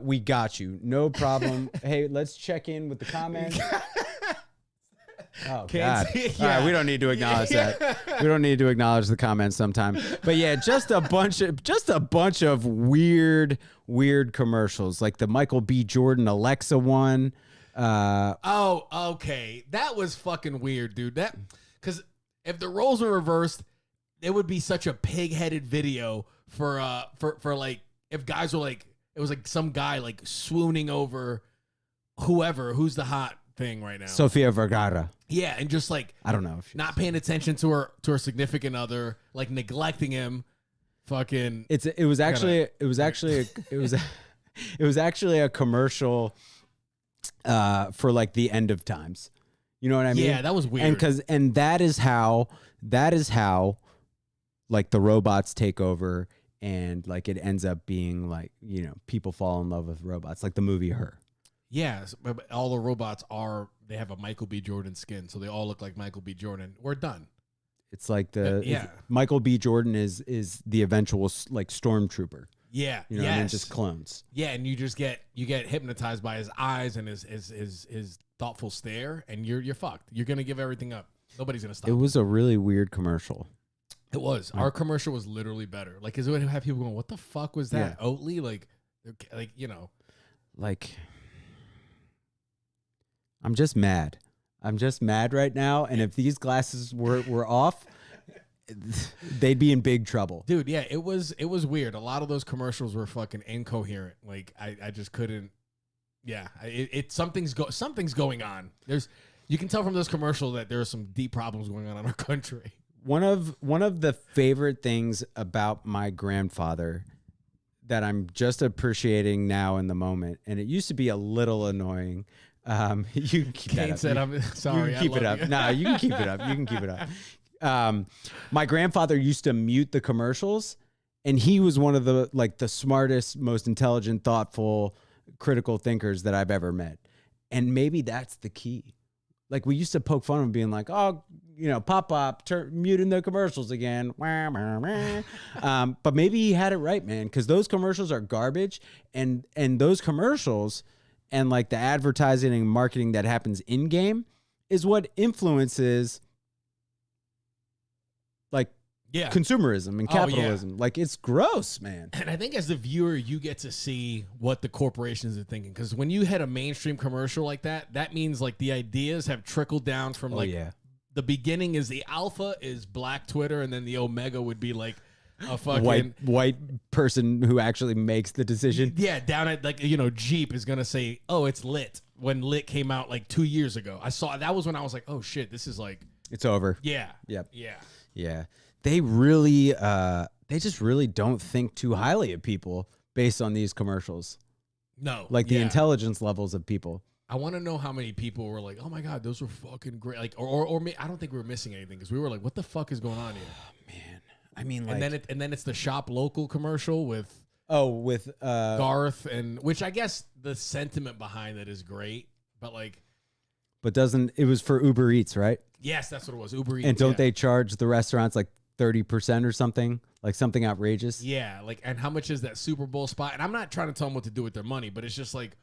we got you. No problem. Hey, let's check in with the comments. Oh, God. Yeah. All right, we don't need to acknowledge that. We don't need to acknowledge the comments sometime. But yeah, just a bunch of weird commercials, like the Michael B. Jordan Alexa one. Okay. That was fucking weird, dude. Because if the roles were reversed, it would be such a pig-headed video for like, if guys were like, it was like some guy like swooning over who's the hot thing right now. Sofia Vergara. Yeah, and just like I don't know. If not paying attention to her significant other, like neglecting him. Fucking. it was actually a commercial for like the end of times. You know what I mean? Yeah, that was weird. And that is how like the robots take over, and like it ends up being like, you know, people fall in love with robots, like the movie Her. Yeah, but all the robots they have a Michael B. Jordan skin, so they all look like Michael B. Jordan. We're done. It's like yeah. Michael B. Jordan is the eventual like stormtrooper. Yeah, You know what I mean? Just clones. Yeah, and you get hypnotized by his eyes and his thoughtful stare, and you're fucked. You're gonna give everything up. Nobody's gonna stop. It was a really weird commercial. It was. Our commercial was literally better. Like, is it would have people going, "What the fuck was that?" Yeah. Oatly, like you know, Like, I'm just mad. I'm just mad right now. And if these glasses were off, they'd be in big trouble. dude. Yeah, it was weird. A lot of those commercials were fucking incoherent. Like, I just couldn't. Yeah, something's going on. You can tell from this commercial that there are some deep problems going on in our country. One of the favorite things about my grandfather that I'm just appreciating now in the moment, and it used to be a little annoying. You can keep that Kane up. said, "I'm sorry." You can keep it up. No, you can keep it up. You can keep it up. My grandfather used to mute the commercials, and he was one of the smartest, most intelligent, thoughtful, critical thinkers that I've ever met. And maybe that's the key. Like, we used to poke fun of him being like, "Oh, you know, pop, muting the commercials again." But maybe he had it right, man, because those commercials are garbage, and those commercials and like the advertising and marketing that happens in game is what influences like consumerism and capitalism. Like, it's gross, man. And I think as the viewer, you get to see what the corporations are thinking. Because when you hit a mainstream commercial like that, that means like the ideas have trickled down from the beginning is the alpha is Black Twitter, and then the omega would be like a fucking white person who actually makes the decision. Yeah, down at like, you know, Jeep is gonna say, "Oh, it's lit," when lit came out like 2 years ago. That was when I was like, "Oh shit, this is like It's over." Yeah. Yep. Yeah. Yeah. They really they just really don't think too highly of people based on these commercials. No. Like the intelligence levels of people. I want to know how many people were like, "Oh my god, those were fucking great." Like, or I don't think we were missing anything because we were like, "What the fuck is going on here?" Man, I mean, like, and then it's the shop local commercial with Garth, and which I guess the sentiment behind it is great, but like, it was for Uber Eats, right? yes, that's what it was. Uber Eats. And don't they charge the restaurants like 30% or something, like something outrageous? Yeah, like, and how much is that Super Bowl spot? And I'm not trying to tell them what to do with their money, but it's just like,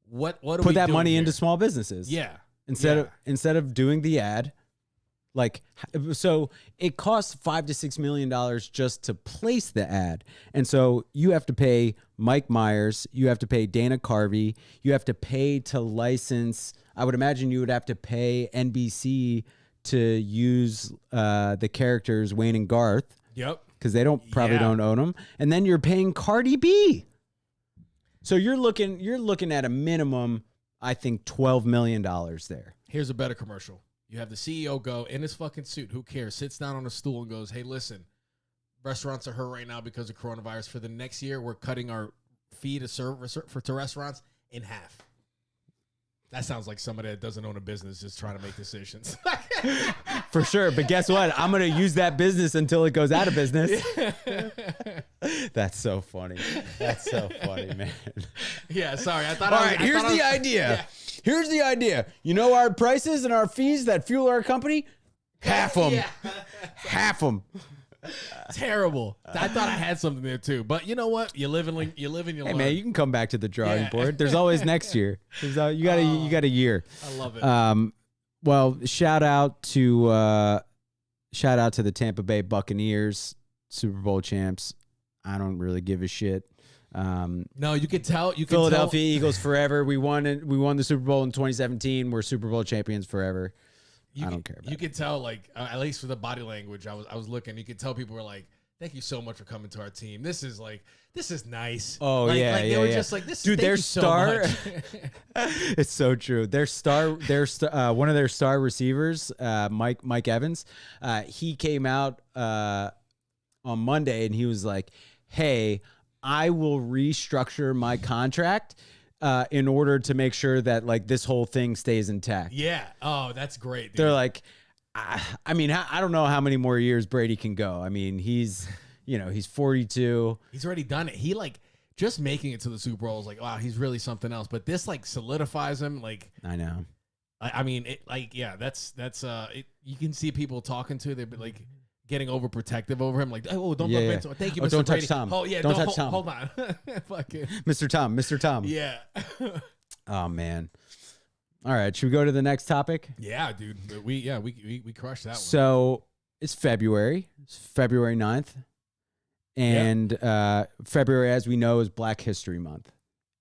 what do we put that doing money here? into small businesses? Yeah. Instead of doing the ad. Like, so it costs $5 to $6 million just to place the ad. And so you have to pay Mike Myers, you have to pay Dana Carvey, you have to pay to license. I would imagine you would have to pay NBC to use the characters Wayne and Garth. Yep. Because they don't own them. And then you're paying Cardi B. So you're looking at a minimum, I think, $12 million there. Here's a better commercial. You have the CEO go in his fucking suit. Who cares? Sits down on a stool and goes, "Hey, listen, restaurants are hurt right now because of coronavirus. For the next year, we're cutting our fee to restaurants in half." That sounds like somebody that doesn't own a business just trying to make decisions. For sure. But guess what? I'm going to use that business until it goes out of business. That's so funny. That's so funny, man. Yeah, sorry. I thought. All right, here's the idea. Yeah. Here's the idea. You know our prices and our fees that fuel our company? Half them. Yeah. Half them. Terrible. I thought I had something there too, but you know what? You live and you Hey learn. man, you can come back to the drawing board. There's always next year. You got a year. I love it. Well, shout out to the Tampa Bay Buccaneers, Super Bowl champs. I don't really give a shit. No, you can tell. Philadelphia Eagles forever. We won the Super Bowl in 2017. We're Super Bowl champions forever. I don't care about You could tell, like, at least for the body language, I was looking. You could tell people were like, thank you so much for coming to our team. This is nice. Oh, like, yeah, like yeah, they were yeah. just like this. Dude, thank their you so star. much. It's so true. One of their star receivers, Mike Evans, he came out on Monday and he was like, "Hey, I will restructure my contract in order to make sure that like this whole thing stays intact." Yeah. Oh, that's great. Dude. They're like, I mean, I don't know how many more years Brady can go. I mean, he's 42. He's already done it. He just making it to the Super Bowl is like, wow, he's really something else. But this solidifies him. Like, I know. I mean, that's you can see people talking to, they're like getting overprotective over him. Like, oh, don't bump into him. Thank you, Mr. Don't Brady. touch Tom. Oh, yeah, Don't touch Tom. Hold on. Fucking. Mr. Tom. Yeah. Oh, man. All right. Should we go to the next topic? Yeah, dude. We crushed that one. So it's February. It's February 9th. And February, as we know, is Black History Month,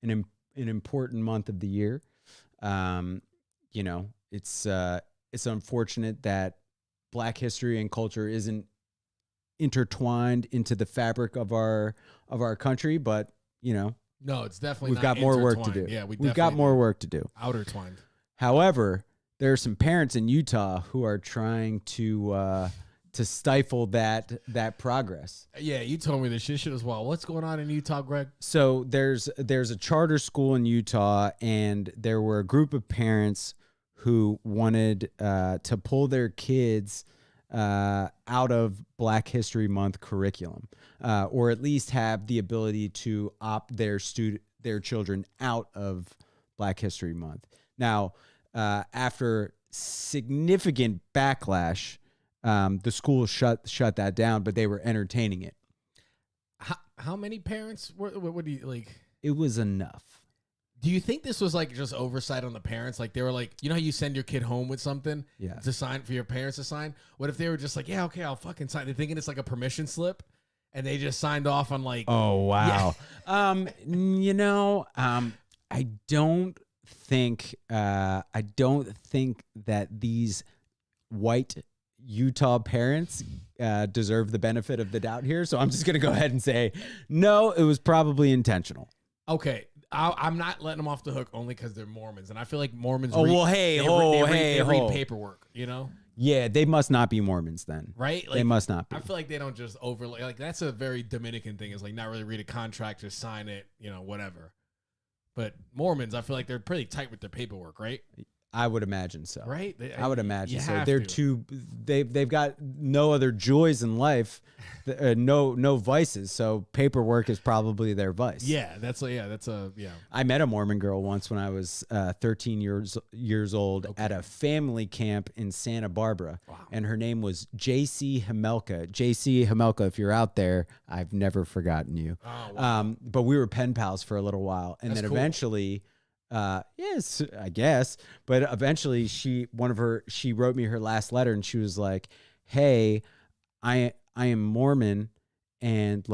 an important month of the year. It's unfortunate that Black history and culture isn't intertwined into the fabric of our country, but no, it's definitely we've not got more work to intertwined. do. Yeah, we've got more work to do. Outer twined. However, there are some parents in Utah who are trying to stifle that progress. Yeah, you told me this shit as well. What's going on in Utah, Greg? So there's a charter school in Utah, and there were a group of parents who wanted to pull their kids out of Black History Month curriculum, or at least have the ability to opt their children out of Black History Month. Now, after significant backlash, the school shut that down, but they were entertaining it. How many parents? What do you like? It was enough. Do you think this was just oversight on the parents? Like they were like, you know how you send your kid home with something to sign for your parents to sign? What if they were just like, yeah, okay, I'll fucking sign. They're thinking it's like a permission slip, and they just signed off on Oh wow. Yeah. I don't think that these white Utah parents deserve the benefit of the doubt here. So I'm just going to go ahead and say, no, it was probably intentional. Okay. I'm not letting them off the hook only because they're Mormons. And I feel like Mormons read paperwork, Yeah, they must not be Mormons then. Right? They must not be. I feel like they don't just overlay. Like that's a very Dominican thing, is not really read a contract, just sign it, whatever. But Mormons, I feel like they're pretty tight with their paperwork, right? I would imagine so. Right? I would imagine so. They're they've got no other joys in life, no vices. So paperwork is probably their vice. Yeah, that's. I met a Mormon girl once when I was 13 years old at a family camp in Santa Barbara, and her name was J.C. Hamelka. J.C. Hamelka, if you're out there, I've never forgotten you. Oh, wow. But we were pen pals for a little while, and then eventually. Yes, I guess. But eventually she wrote me her last letter, and she was like, "Hey, I am Mormon, and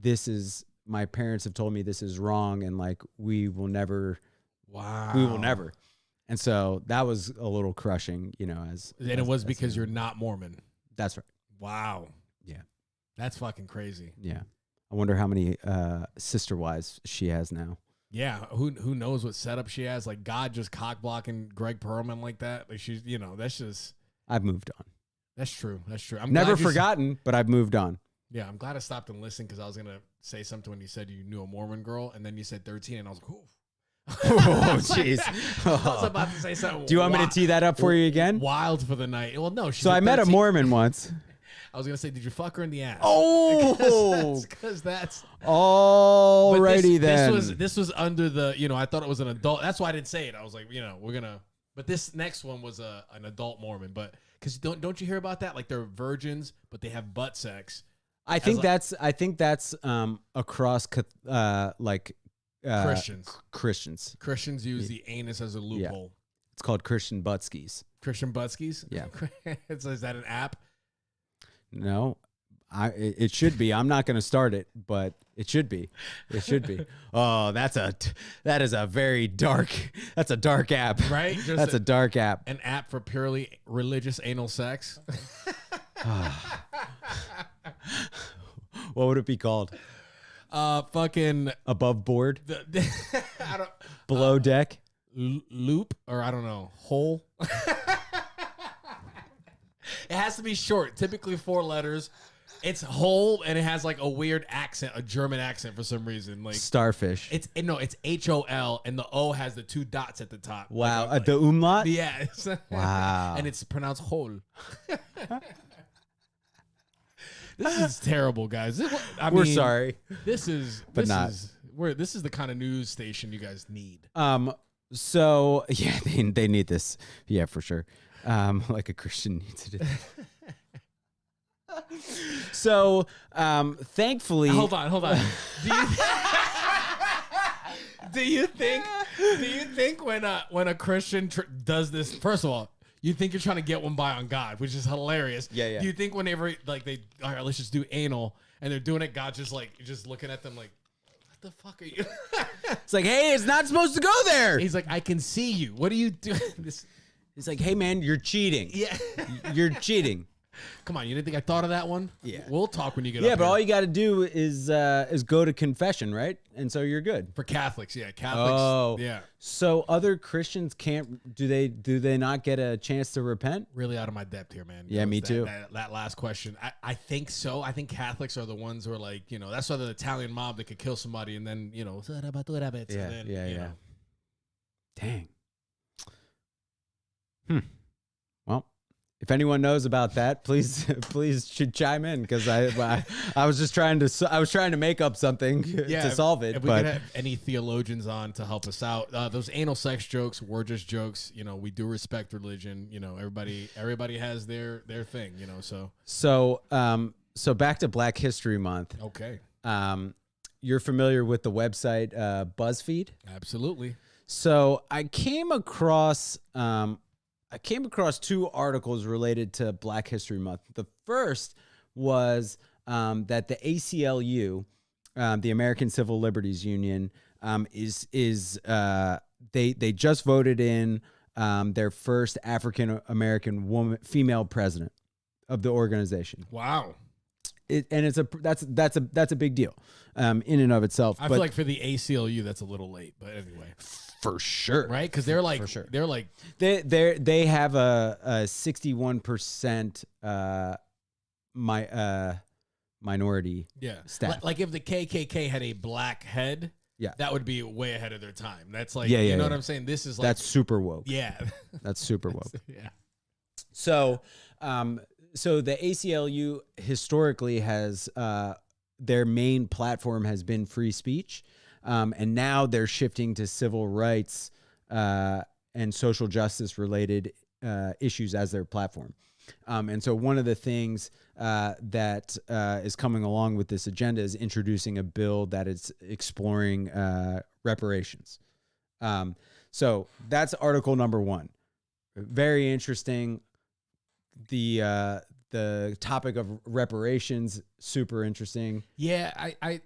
this is, my parents have told me this is wrong, and we will never." Wow. We will never. And so that was a little crushing, And it was because you're not Mormon. That's right. Wow. Yeah. That's fucking crazy. Yeah. I wonder how many sister wives she has now. Yeah, who knows what setup she has? Like God just cock blocking Greg Perlman like that. Like she's, that's just. I've moved on. That's true. I'm never forgotten, but I've moved on. Yeah, I'm glad I stopped and listened, because I was gonna say something when you said you knew a Mormon girl, and then you said 13, and I was like, ooh. Oh, jeez. I was about to say something. Do you want me to tee that up for you again? Wild for the night. Well, no. So I met a Mormon once. I was gonna say, did you fuck her in the ass? Oh, because that's alrighty then. This was under the, I thought it was an adult. That's why I didn't say it. I was like, we're gonna. But this next one was an adult Mormon. But because don't you hear about that? Like they're virgins, but they have butt sex. I think that's across Christians. Christians use the anus as a loophole. Yeah. It's called Christian buttskis. Christian buttskis. Yeah. Is that an app? No, it should be. I'm not going to start it, but it should be. It should be. Oh, that is a very dark. That's a dark app, right? That's a dark app. An app for purely religious anal sex. What would it be called? Fucking Above board? I don't Below deck? loop, or I don't know, hole. It has to be short, typically 4 letters. It's whole, and it has like a weird accent, a German accent for some reason. Like Starfish. it's HOL, and the O has the 2 dots at the top. Wow. Like, The umlaut? yeah. Wow. And it's pronounced whole. This is terrible, guys. We're sorry. This is this is the kind of news station you guys need. So yeah, they need this. Yeah, for sure. Like a Christian needs it. So, thankfully, Hold on. Do you think when a Christian does this, first of all, you think you're trying to get one by on God, which is hilarious. Yeah. Do you think whenever like they, all right, let's just do anal, and they're doing it, God just looking at them like, what the fuck are you? it's like, hey, it's not supposed to go there. He's like, I can see you. What are you doing? He's like, hey, man, you're cheating. Yeah. You're cheating. Come on, you didn't think I thought of that one? Yeah. We'll talk when you get Yeah, up but here. all you got to do is go to confession, right? And so you're good. For Catholics, yeah. Catholics, Oh, yeah. So other Christians can't? Do they not get a chance to repent? Really out of my depth here, man. Yeah, me too. That last question. I think so. I think Catholics are the ones who are like, that's why the Italian mob that could kill somebody and then, Yeah. Dang. Well, if anyone knows about that, please should chime in, because I was just trying to make up something to solve it. If we could have any theologians on to help us out, those anal sex jokes were just jokes. We do respect religion. Everybody has their thing. So back to Black History Month. Okay. You're familiar with the website BuzzFeed? Absolutely. So I came across 2 articles related to Black History Month. The first was that the ACLU, the American Civil Liberties Union, they just voted in their first African American female president of the organization. Wow. That's a big deal in and of itself. I feel like for the ACLU, that's a little late, but anyway. For sure, right? Because they're like, for sure. they're like, they have a 61% minority. yeah, staff. Like if the KKK had a black head, yeah, that would be way ahead of their time. That's like, you know what I'm saying? This is like, that's super woke. Yeah, that's super woke. Yeah. So, so the ACLU historically has their main platform has been free speech. And now they're shifting to civil rights and social justice related issues as their platform. And so one of the things that is coming along with this agenda is introducing a bill that is exploring reparations. So that's article number 1. Very interesting. The topic of reparations, super interesting. Yeah, I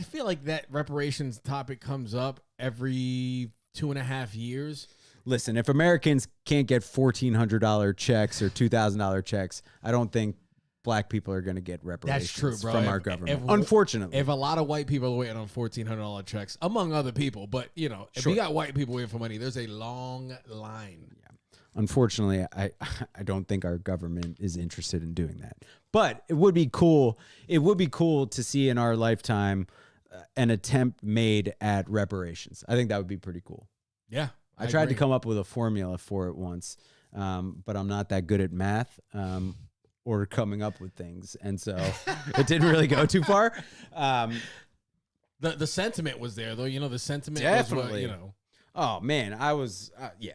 feel like that reparations topic comes up every 2.5 years. Listen, if Americans can't get $1,400 checks or $2,000 checks, I don't think black people are going to get reparations. That's true, bro. From our government. Unfortunately, if a lot of white people are waiting on $1,400 checks, among other people, but if you got white people waiting for money, there's a long line. Yeah. Unfortunately, I don't think our government is interested in doing that. But it would be cool. It would be cool to see in our lifetime an attempt made at reparations. I think that would be pretty cool. Yeah. I tried to come up with a formula for it once, but I'm not that good at math or coming up with things. And so it didn't really go too far. The sentiment was there, though. The sentiment Definitely. was what, Oh, man. I was, yeah.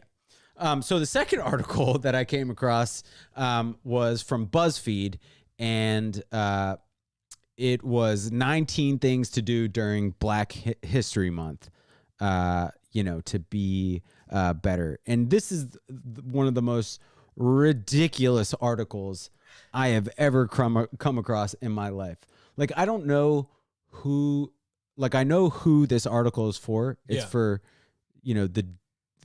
So the second article that I came across was from BuzzFeed, and it was 19 things to do during Black History Month, to be better. And this is one of the most ridiculous articles I have ever come across in my life. Like, I don't know who, I know who this article is for. It's for,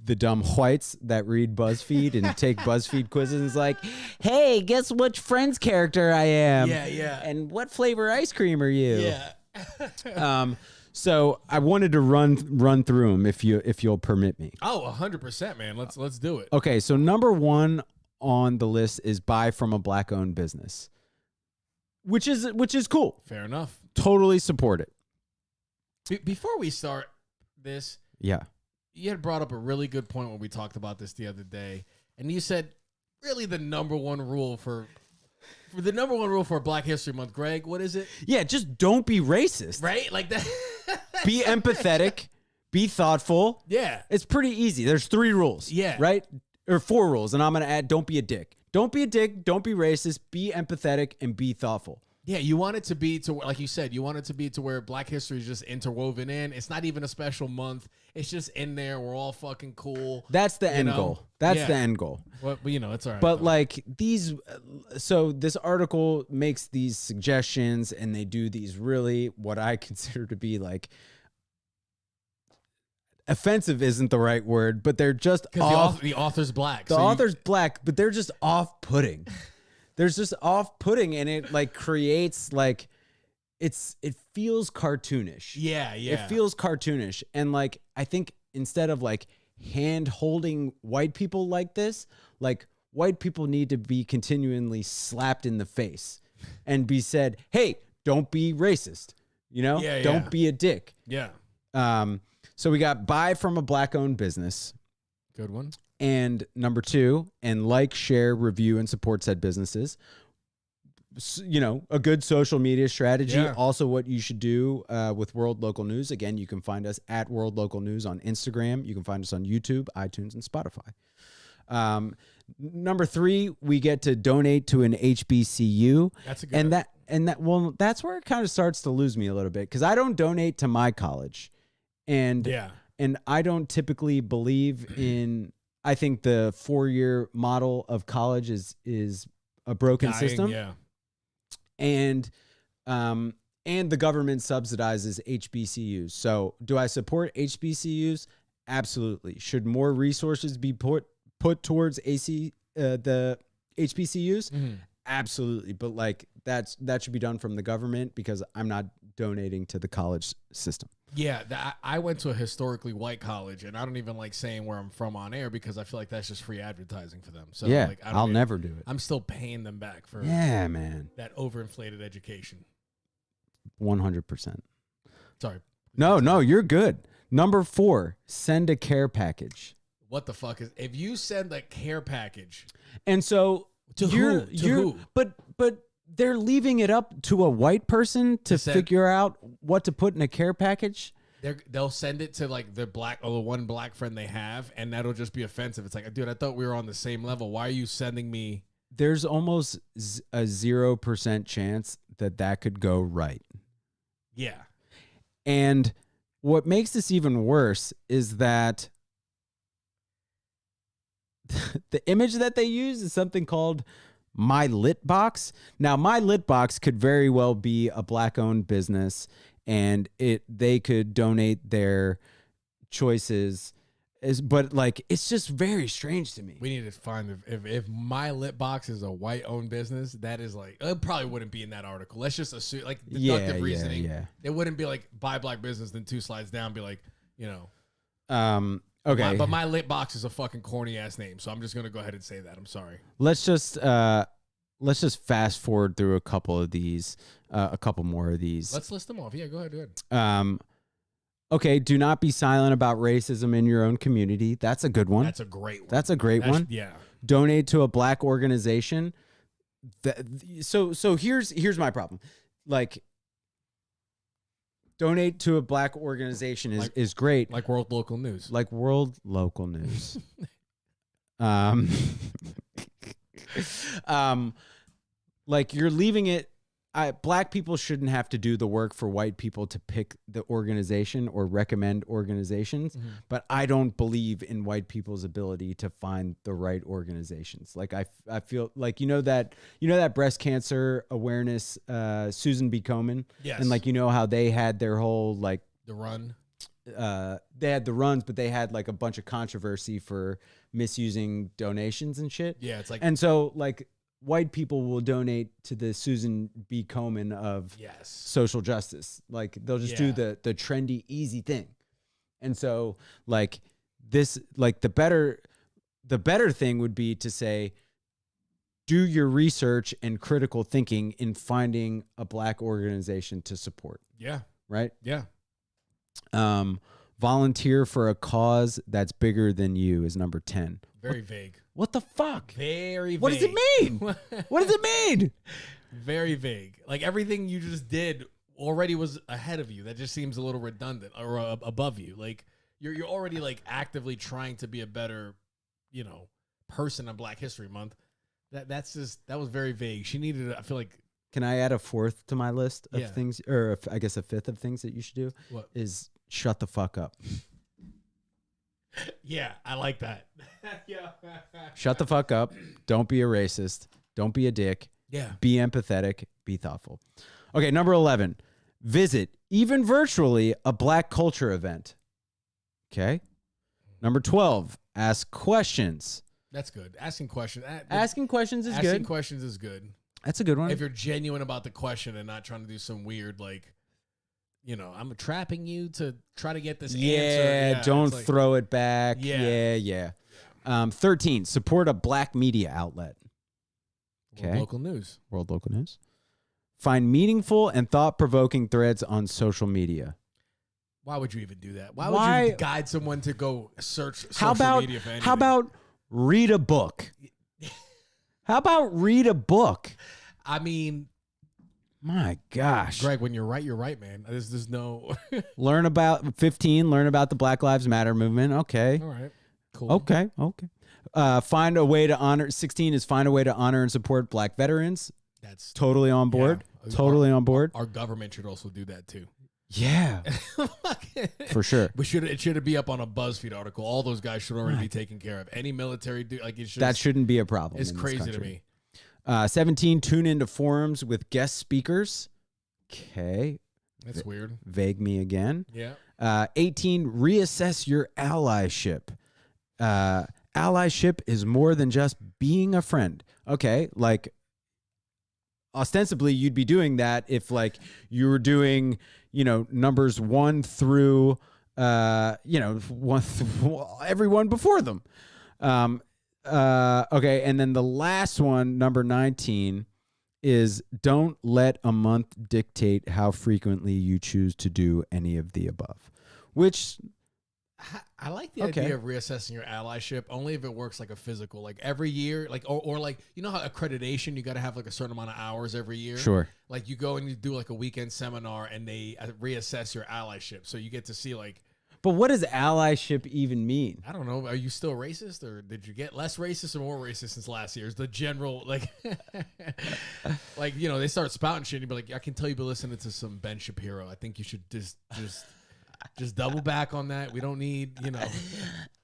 the dumb whites that read BuzzFeed and take BuzzFeed quizzes. And it's like, hey, guess which Friends character I am? Yeah. And what flavor ice cream are you? Yeah. So I wanted to run through them if you'll permit me. Oh, 100%, man. Let's do it. Okay, so number 1 on the list is buy from a black-owned business, which is cool. Fair enough. Totally support it. Before we start this, Yeah. you had brought up a really good point when we talked about this the other day, and you said really the number one rule for Black History Month, Greg, what is it? Yeah, just don't be racist. Right? Like that. Be empathetic, be thoughtful. Yeah. It's pretty easy. There's 3 rules. Yeah. Right? Or 4 rules, and I'm going to add don't be a dick. Don't be a dick, don't be racist, be empathetic, and be thoughtful. Yeah, you want it to be to, like you said, you want it to be to where Black history is just interwoven in. It's not even a special month. It's just in there. We're all fucking cool. That's the end goal. That's the end goal. Well, it's all right. But though. like so this article makes these suggestions, and they do these really what I consider to be like offensive isn't the right word, but they're just off. The author's black. The author's black, but they're just off-putting. There's just off-putting, and it like creates like it feels cartoonish. Yeah. It feels cartoonish, and like I think instead of like hand holding white people like this, like white people need to be continually slapped in the face and be said, "Hey, don't be racist." You know, don't be a dick. Yeah. So we got buy from a black-owned business. Good one. And number 2, and like, share, review, and support said businesses. You know, a good social media strategy. Yeah. Also what you should do with World Local News. Again, you can find us at World Local News on Instagram. You can find us on YouTube, iTunes, and Spotify. Number 3, we get to donate to an HBCU. That's a good well, that's where it kind of starts to lose me a little bit, because I don't donate to my college. And I don't typically believe in, I think the 4-year model of college is a broken system. Yeah. And the government subsidizes HBCUs. So do I support HBCUs? Absolutely. Should more resources be put towards the HBCUs? Mm-hmm. Absolutely. But like that should be done from the government, because I'm not donating to the college system. Yeah, I went to a historically white college, and I don't even like saying where I'm from on air, because I feel like that's just free advertising for them. So yeah, like, I'll never do it. I'm still paying them back for man, that overinflated education. 100%. Sorry. No, you're good. Number 4, send a care package. What the fuck is if you send a care package? And so To who? But they're leaving it up to a white person to figure out what to put in a care package. They'll send it to like the one black friend they have, and that'll just be offensive. It's like, dude, I thought we were on the same level. Why are you sending me? There's almost a 0% chance that could go right. Yeah. And what makes this even worse is that the image that they use is something called My Lit Box. Now, My Lit Box could very well be a black-owned business, and they could donate their choices, but like it's just very strange to me. We need to find if My Lit Box is a white-owned business, that is like, it probably wouldn't be in that article. Let's just assume, like, deductive reasoning. Yeah. It wouldn't be like buy black business, then 2 slides down, be like, Okay. But My Lit Box is a fucking corny ass name, so I'm just gonna go ahead and say that. I'm sorry. Let's just fast forward through a couple of these, a couple more of these. Let's list them off. Yeah, go ahead. Okay, do not be silent about racism in your own community. That's a good one. That's a great one. That's a great one. Yeah. Donate to a black organization. So here's my problem. Like, donate to a black organization is great. Like World Local News. Like World Local News. Like you're leaving it. Black people shouldn't have to do the work for white people to pick the organization or recommend organizations. Mm-hmm. But I don't believe in white people's ability to find the right organizations. Like I feel like that breast cancer awareness, Susan B. Komen. Yes. And like how they had their whole like the run. they had the runs, but they had like a bunch of controversy for misusing donations and shit. Yeah, it's like, And so like white people will donate to the Susan B. Komen of yes. social justice. Like they'll just do Yeah. the trendy, easy thing. And so like this, like the better thing would be to say, do your research and critical thinking in finding a black organization to support. Yeah. Right. Yeah. Volunteer for a cause that's bigger than you is number 10. Very vague. What the fuck? Very vague. What does it mean? What does it mean? Very vague. Like everything you just did already was ahead of you. That just seems a little redundant or above you. Like you're already like actively trying to be a better, you know, person on Black History Month. That was very vague. She needed, I feel like. Can I add a fourth to my list of Yeah. things, or I guess a fifth of things that you should do? What? Is shut the fuck up. Yeah, I like that. Yeah. Shut the fuck up. Don't be a racist. Don't be a dick. Yeah. Be empathetic. Be thoughtful. Okay, number 11. Visit, even virtually, a black culture event. Okay. Number 12. Ask questions. That's good. Asking questions. Asking questions is Asking good. questions is good. That's a good one. If you're genuine about the question and not trying to do some weird, like, you know, I'm trapping you to try to get this answer. Yeah, don't it's like, throw it back. Yeah. Yeah. 13. Support a black media outlet. World local news. World local news. Find meaningful and thought-provoking threads on social media. Why would you even do that? Why would you guide someone to go search social media for anything? How about read a book? How about read a book? I mean, my gosh. Greg, when you're right, man. There's no. Learn about the Black Lives Matter movement. Okay. All right. Cool. Okay. Find a way to honor. 16 is find a way to honor and support black veterans. That's totally on board. Yeah. Totally on board. Our government should also do that too. Yeah. For sure. It should be up on a BuzzFeed article. All those guys should already be taken care of. Any military that shouldn't be a problem. It's crazy to me. 17, tune into forums with guest speakers. Okay. That's weird. Vague me again. Yeah. 18, reassess your allyship. Allyship is more than just being a friend. Okay. Like, ostensibly, you'd be doing that if, like, you were doing, you know, numbers 1 through, everyone before them. Okay, and then the last one, number 19, is don't let a month dictate how frequently you choose to do any of the above. Which I like the idea of reassessing your allyship only if it works like a physical, like every year, like or like, you know how accreditation, you got to have like a certain amount of hours every year. Sure. Like you go and you do like a weekend seminar and they reassess your allyship, so you get to see like. But what does allyship even mean? I don't know. Are you still racist, or did you get less racist or more racist since last year? Is the general like, like, you know, they start spouting shit and you be like, I can tell you've been listening to some Ben Shapiro. I think you should just double back on that. We don't need, you know.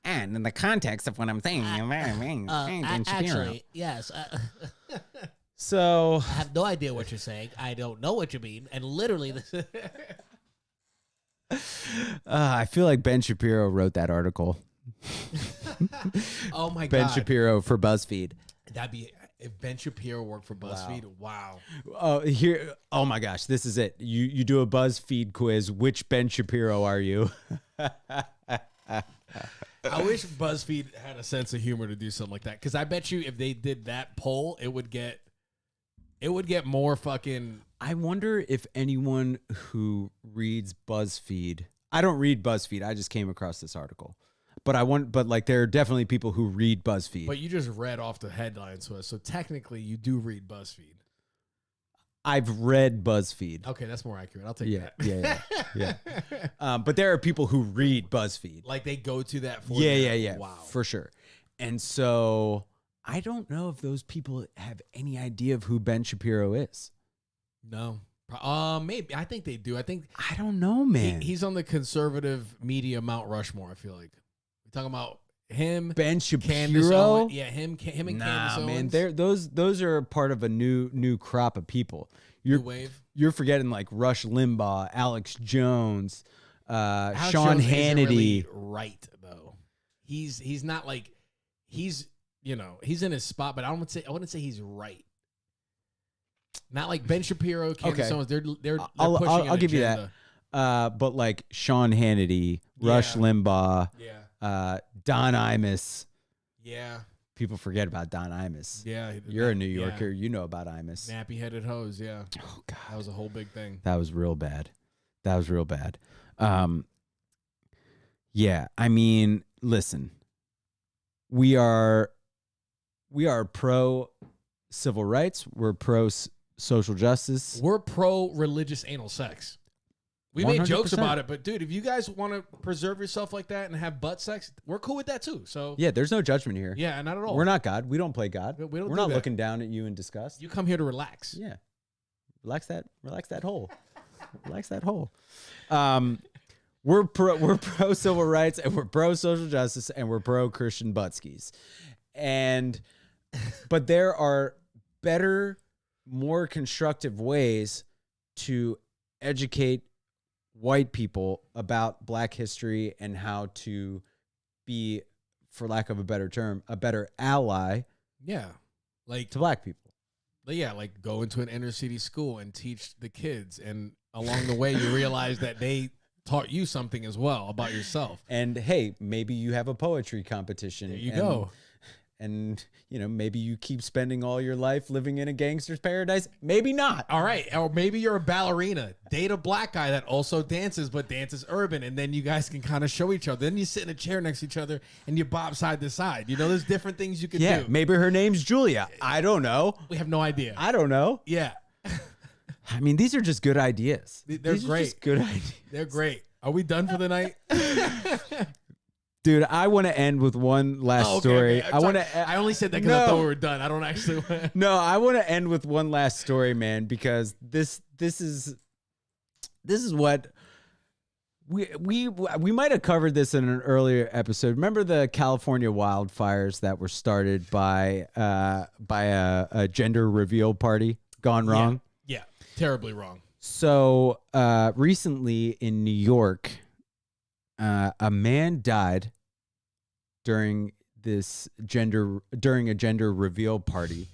And in the context of what I'm saying, actually, yes. So I have no idea what you're saying. I don't know what you mean. And literally, this. I feel like Ben Shapiro wrote that article. Oh my God. Ben Shapiro for BuzzFeed. That'd be if Ben Shapiro worked for BuzzFeed. Wow. Oh my gosh, this is it. You do a BuzzFeed quiz. Which Ben Shapiro are you? I wish BuzzFeed had a sense of humor to do something like that. Because I bet you if they did that poll, it would get more fucking. I wonder if anyone who reads BuzzFeed. I don't read BuzzFeed. I just came across this article. But like there are definitely people who read BuzzFeed. But you just read off the headlines to us, so technically you do read BuzzFeed. I've read BuzzFeed. Okay, that's more accurate. I'll take that. Yeah. But there are people who read BuzzFeed. Like they go to that for Yeah. Wow. For sure. And so I don't know if those people have any idea of who Ben Shapiro is. No. Maybe. I think they do. I don't know, man. He's on the conservative media Mount Rushmore, I feel like. We're talking about him, Ben Shapiro. Him and Candace man, Owens. those are part of a new crop of people. New wave. You're forgetting like Rush Limbaugh, Alex Jones, Alex Sean Jones isn't Hannity. really right though. He's not like he's he's in his spot, but I wouldn't say he's right. Not like Ben Shapiro, Candace Okay. Owens. They're pushing I'll an give you agenda. that. But like Sean Hannity, Rush Yeah. Limbaugh, Yeah, Don Imus. yeah, People forget about Don Imus. yeah. You're a New Yorker. You know about Imus. Nappy-headed hose. Yeah, Oh God, that was a whole big thing. that was real bad. That was real bad. Yeah, I mean, listen, we are pro civil rights. We're pro social justice. We're pro religious anal sex. We made jokes 100%. about it, but dude, if you guys want to preserve yourself like that and have butt sex, we're cool with that too. So Yeah, there's no judgment here. yeah, not at all. We're not God. We don't play God. We don't We're do not that. looking down at you in disgust. You come here to relax. Yeah. Relax that hole. Relax that hole. We're pro civil rights, and we're pro social justice, and we're pro Christian buttskis. But there are better, more constructive ways to educate white people about Black history and how to be, for lack of a better term, a better ally Yeah, like to Black people. like go into an inner city school and teach the kids, and along the way you realize that they taught you something as well about yourself. And hey, maybe you have a poetry competition. There you and, go. And maybe you keep spending all your life living in a gangster's paradise. Maybe not. All right, or maybe you're a ballerina. Date a Black guy that also dances, but dances urban, and then you guys can kind of show each other. Then you sit in a chair next to each other and you bob side to side. There's different things you could Yeah, do. maybe her name's Julia. I don't know. We have no idea. I don't know. Yeah, I mean, these are just good ideas. They're These are great. just good ideas. they're great. Are we done for the night? Dude, I want to end with one last story. Okay. I want I only said that because No. I thought we were done. I don't actually want. No, I want to end with one last story, man, because this is what we might have covered this in an earlier episode. Remember the California wildfires that were started by a gender reveal party gone wrong? Yeah, terribly wrong. So recently in New York, a man died during a gender reveal party.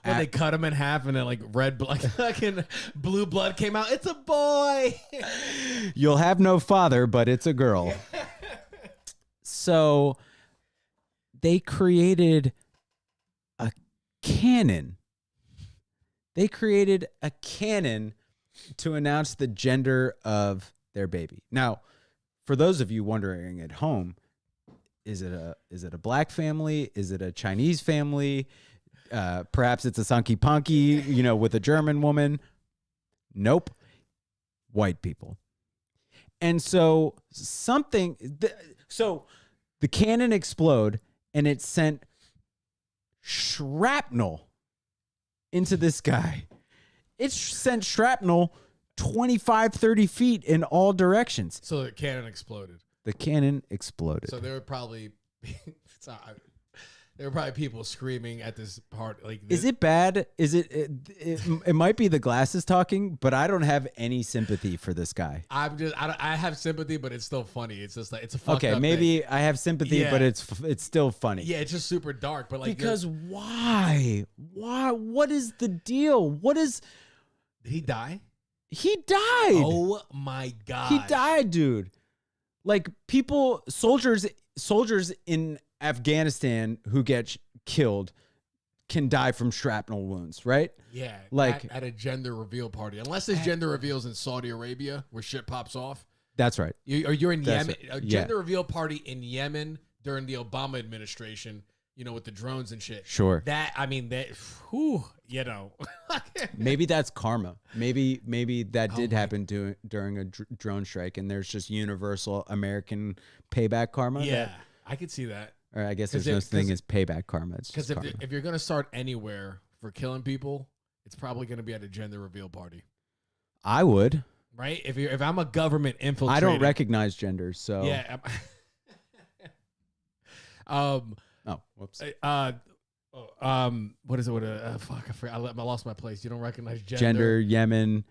When they cut him in half and then like red blood, fucking blue blood came out. It's a boy. You'll have no father, but it's a girl. So they created a cannon. They created a cannon to announce the gender of their baby. Now, for those of you wondering at home, is it a Black family? Is it a Chinese family? Perhaps it's a Sunky Punky, with a German woman. Nope. White people. And so the cannon explode and it sent shrapnel into this guy. It sent shrapnel 25, 30 feet in all directions. So the cannon exploded. The cannon exploded. So there were probably people screaming at this part. Like, Is it bad? Is it might be the glasses talking, but I don't have any sympathy for this guy. I have sympathy, but it's still funny. It's just like it's a fucked Okay, up maybe thing. I have sympathy, Yeah. but it's still funny. Yeah, it's just super dark. But like Because why? Why? What is the deal? did he die? He died. Oh my god, He died, dude. Like soldiers in Afghanistan who get killed can die from shrapnel wounds, right? Yeah, Like- at a gender reveal party, unless there's gender reveals in Saudi Arabia where shit pops off. That's right. You're in That's Yemen. right. A gender reveal party in Yemen during the Obama administration. With the drones and shit. Sure. Maybe that's karma. Maybe that did happen during a drone strike, and there's just universal American payback karma. Yeah, I could see that. Or I guess 'Cause there's no if- thing 'cause- as payback karma. It's Because just karma. if you're gonna start anywhere for killing people, it's probably gonna be at a gender reveal party, I would. right? If I'm a government infiltrator, I don't recognize genders, so Yeah. Oh, whoops. What is it? Fuck, I forgot. I lost my place. You don't recognize Gender, Yemen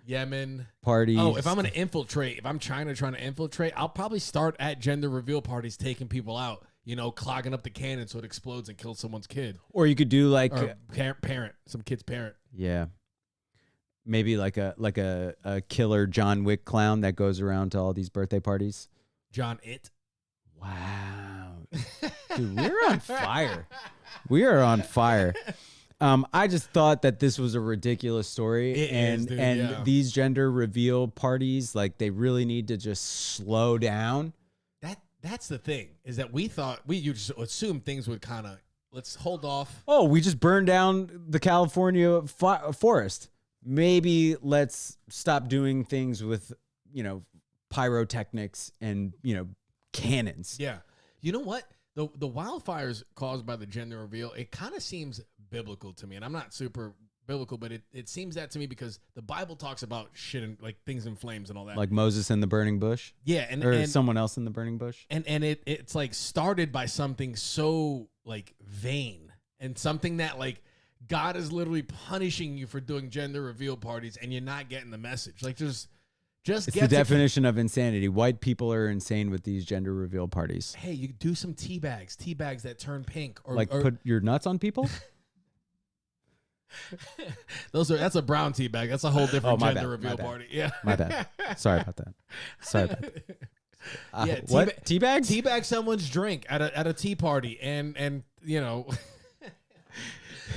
parties. Oh, if I'm gonna infiltrate, if I'm trying to infiltrate, I'll probably start at gender reveal parties, taking people out. You know, clogging up the cannon so it explodes and kills someone's kid. Or you could do like or parent, some kid's parent. Yeah. Maybe like a killer John Wick clown that goes around to all these birthday parties. John It. Wow. Dude, we're on fire. We are on fire. I just thought that this was a ridiculous story. These gender reveal parties, like they really need to just slow down. That's the thing, is that we just assumed things would kind of, let's hold off. Oh, we just burned down the California forest. Maybe let's stop doing things with, pyrotechnics and, cannons. Yeah. You know what? The wildfires caused by the gender reveal, it kind of seems biblical to me. And I'm not super biblical, but it seems that to me because the Bible talks about shit and like things in flames and all that. Like Moses in the burning bush? Yeah. Or someone else in the burning bush? And it's like started by something so like vain and something that like God is literally punishing you for doing gender reveal parties and you're not getting the message. Like just it's the definition of insanity. White people are insane with these gender reveal parties. Hey, you do some tea bags that turn pink, or put your nuts on people. That's a brown tea bag. That's a whole different gender reveal party. Yeah, my bad. Sorry about that. Yeah, what tea bags? Tea bag someone's drink at a tea party, and you're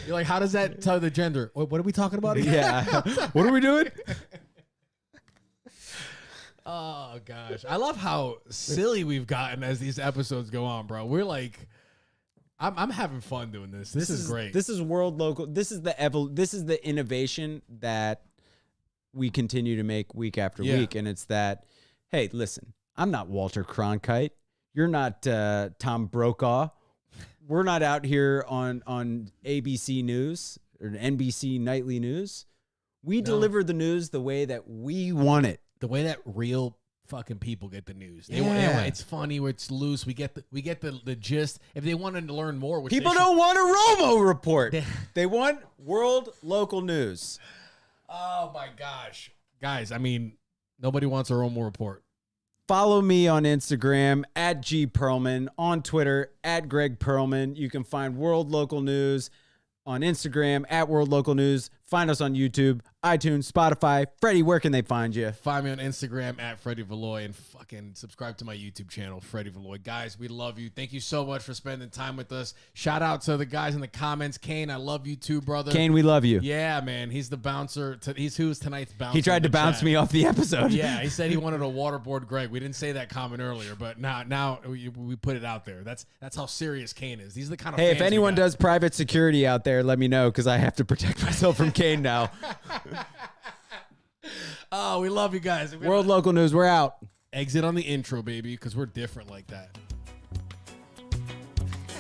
like, how does that tell the gender? What are we talking about again? Yeah, what are we doing? Oh gosh, I love how silly we've gotten as these episodes go on, bro. We're like, I'm having fun doing this. This is great. This is world local. This is the innovation that we continue to make week after week, and it's that. Hey, listen, I'm not Walter Cronkite. You're not Tom Brokaw. We're not out here on ABC News or NBC Nightly News. We deliver the news the way that we want it. The way that real fucking people get the news. It's funny, it's loose. We get the gist. If they wanted to learn more, people don't want a Romo report. They want world local news. Oh my gosh, guys! I mean, nobody wants a Romo report. Follow me on Instagram at G Perlman, on Twitter at Greg Perlman. You can find World Local News on Instagram at World Local News. Find us on YouTube, iTunes, Spotify. Freddie, where can they find you? Find me on Instagram at Freddie Valoy and fucking subscribe to my YouTube channel, Freddie Valoy. Guys, we love you. Thank you so much for spending time with us. Shout out to the guys in the comments. Kane, I love you too, brother. Kane, we love you. Yeah, man. He's the bouncer. He's who's tonight's bouncer. He tried to bounce me off the episode. Yeah, he said he wanted a waterboard Greg. We didn't say that comment earlier, but now we put it out there. That's how serious Kane is. These are the kind of Hey, if anyone does private security out there, let me know because I have to protect myself from Kane now. Oh, we love you guys. World Local News, we're out. Exit on the intro, baby, because we're different like that.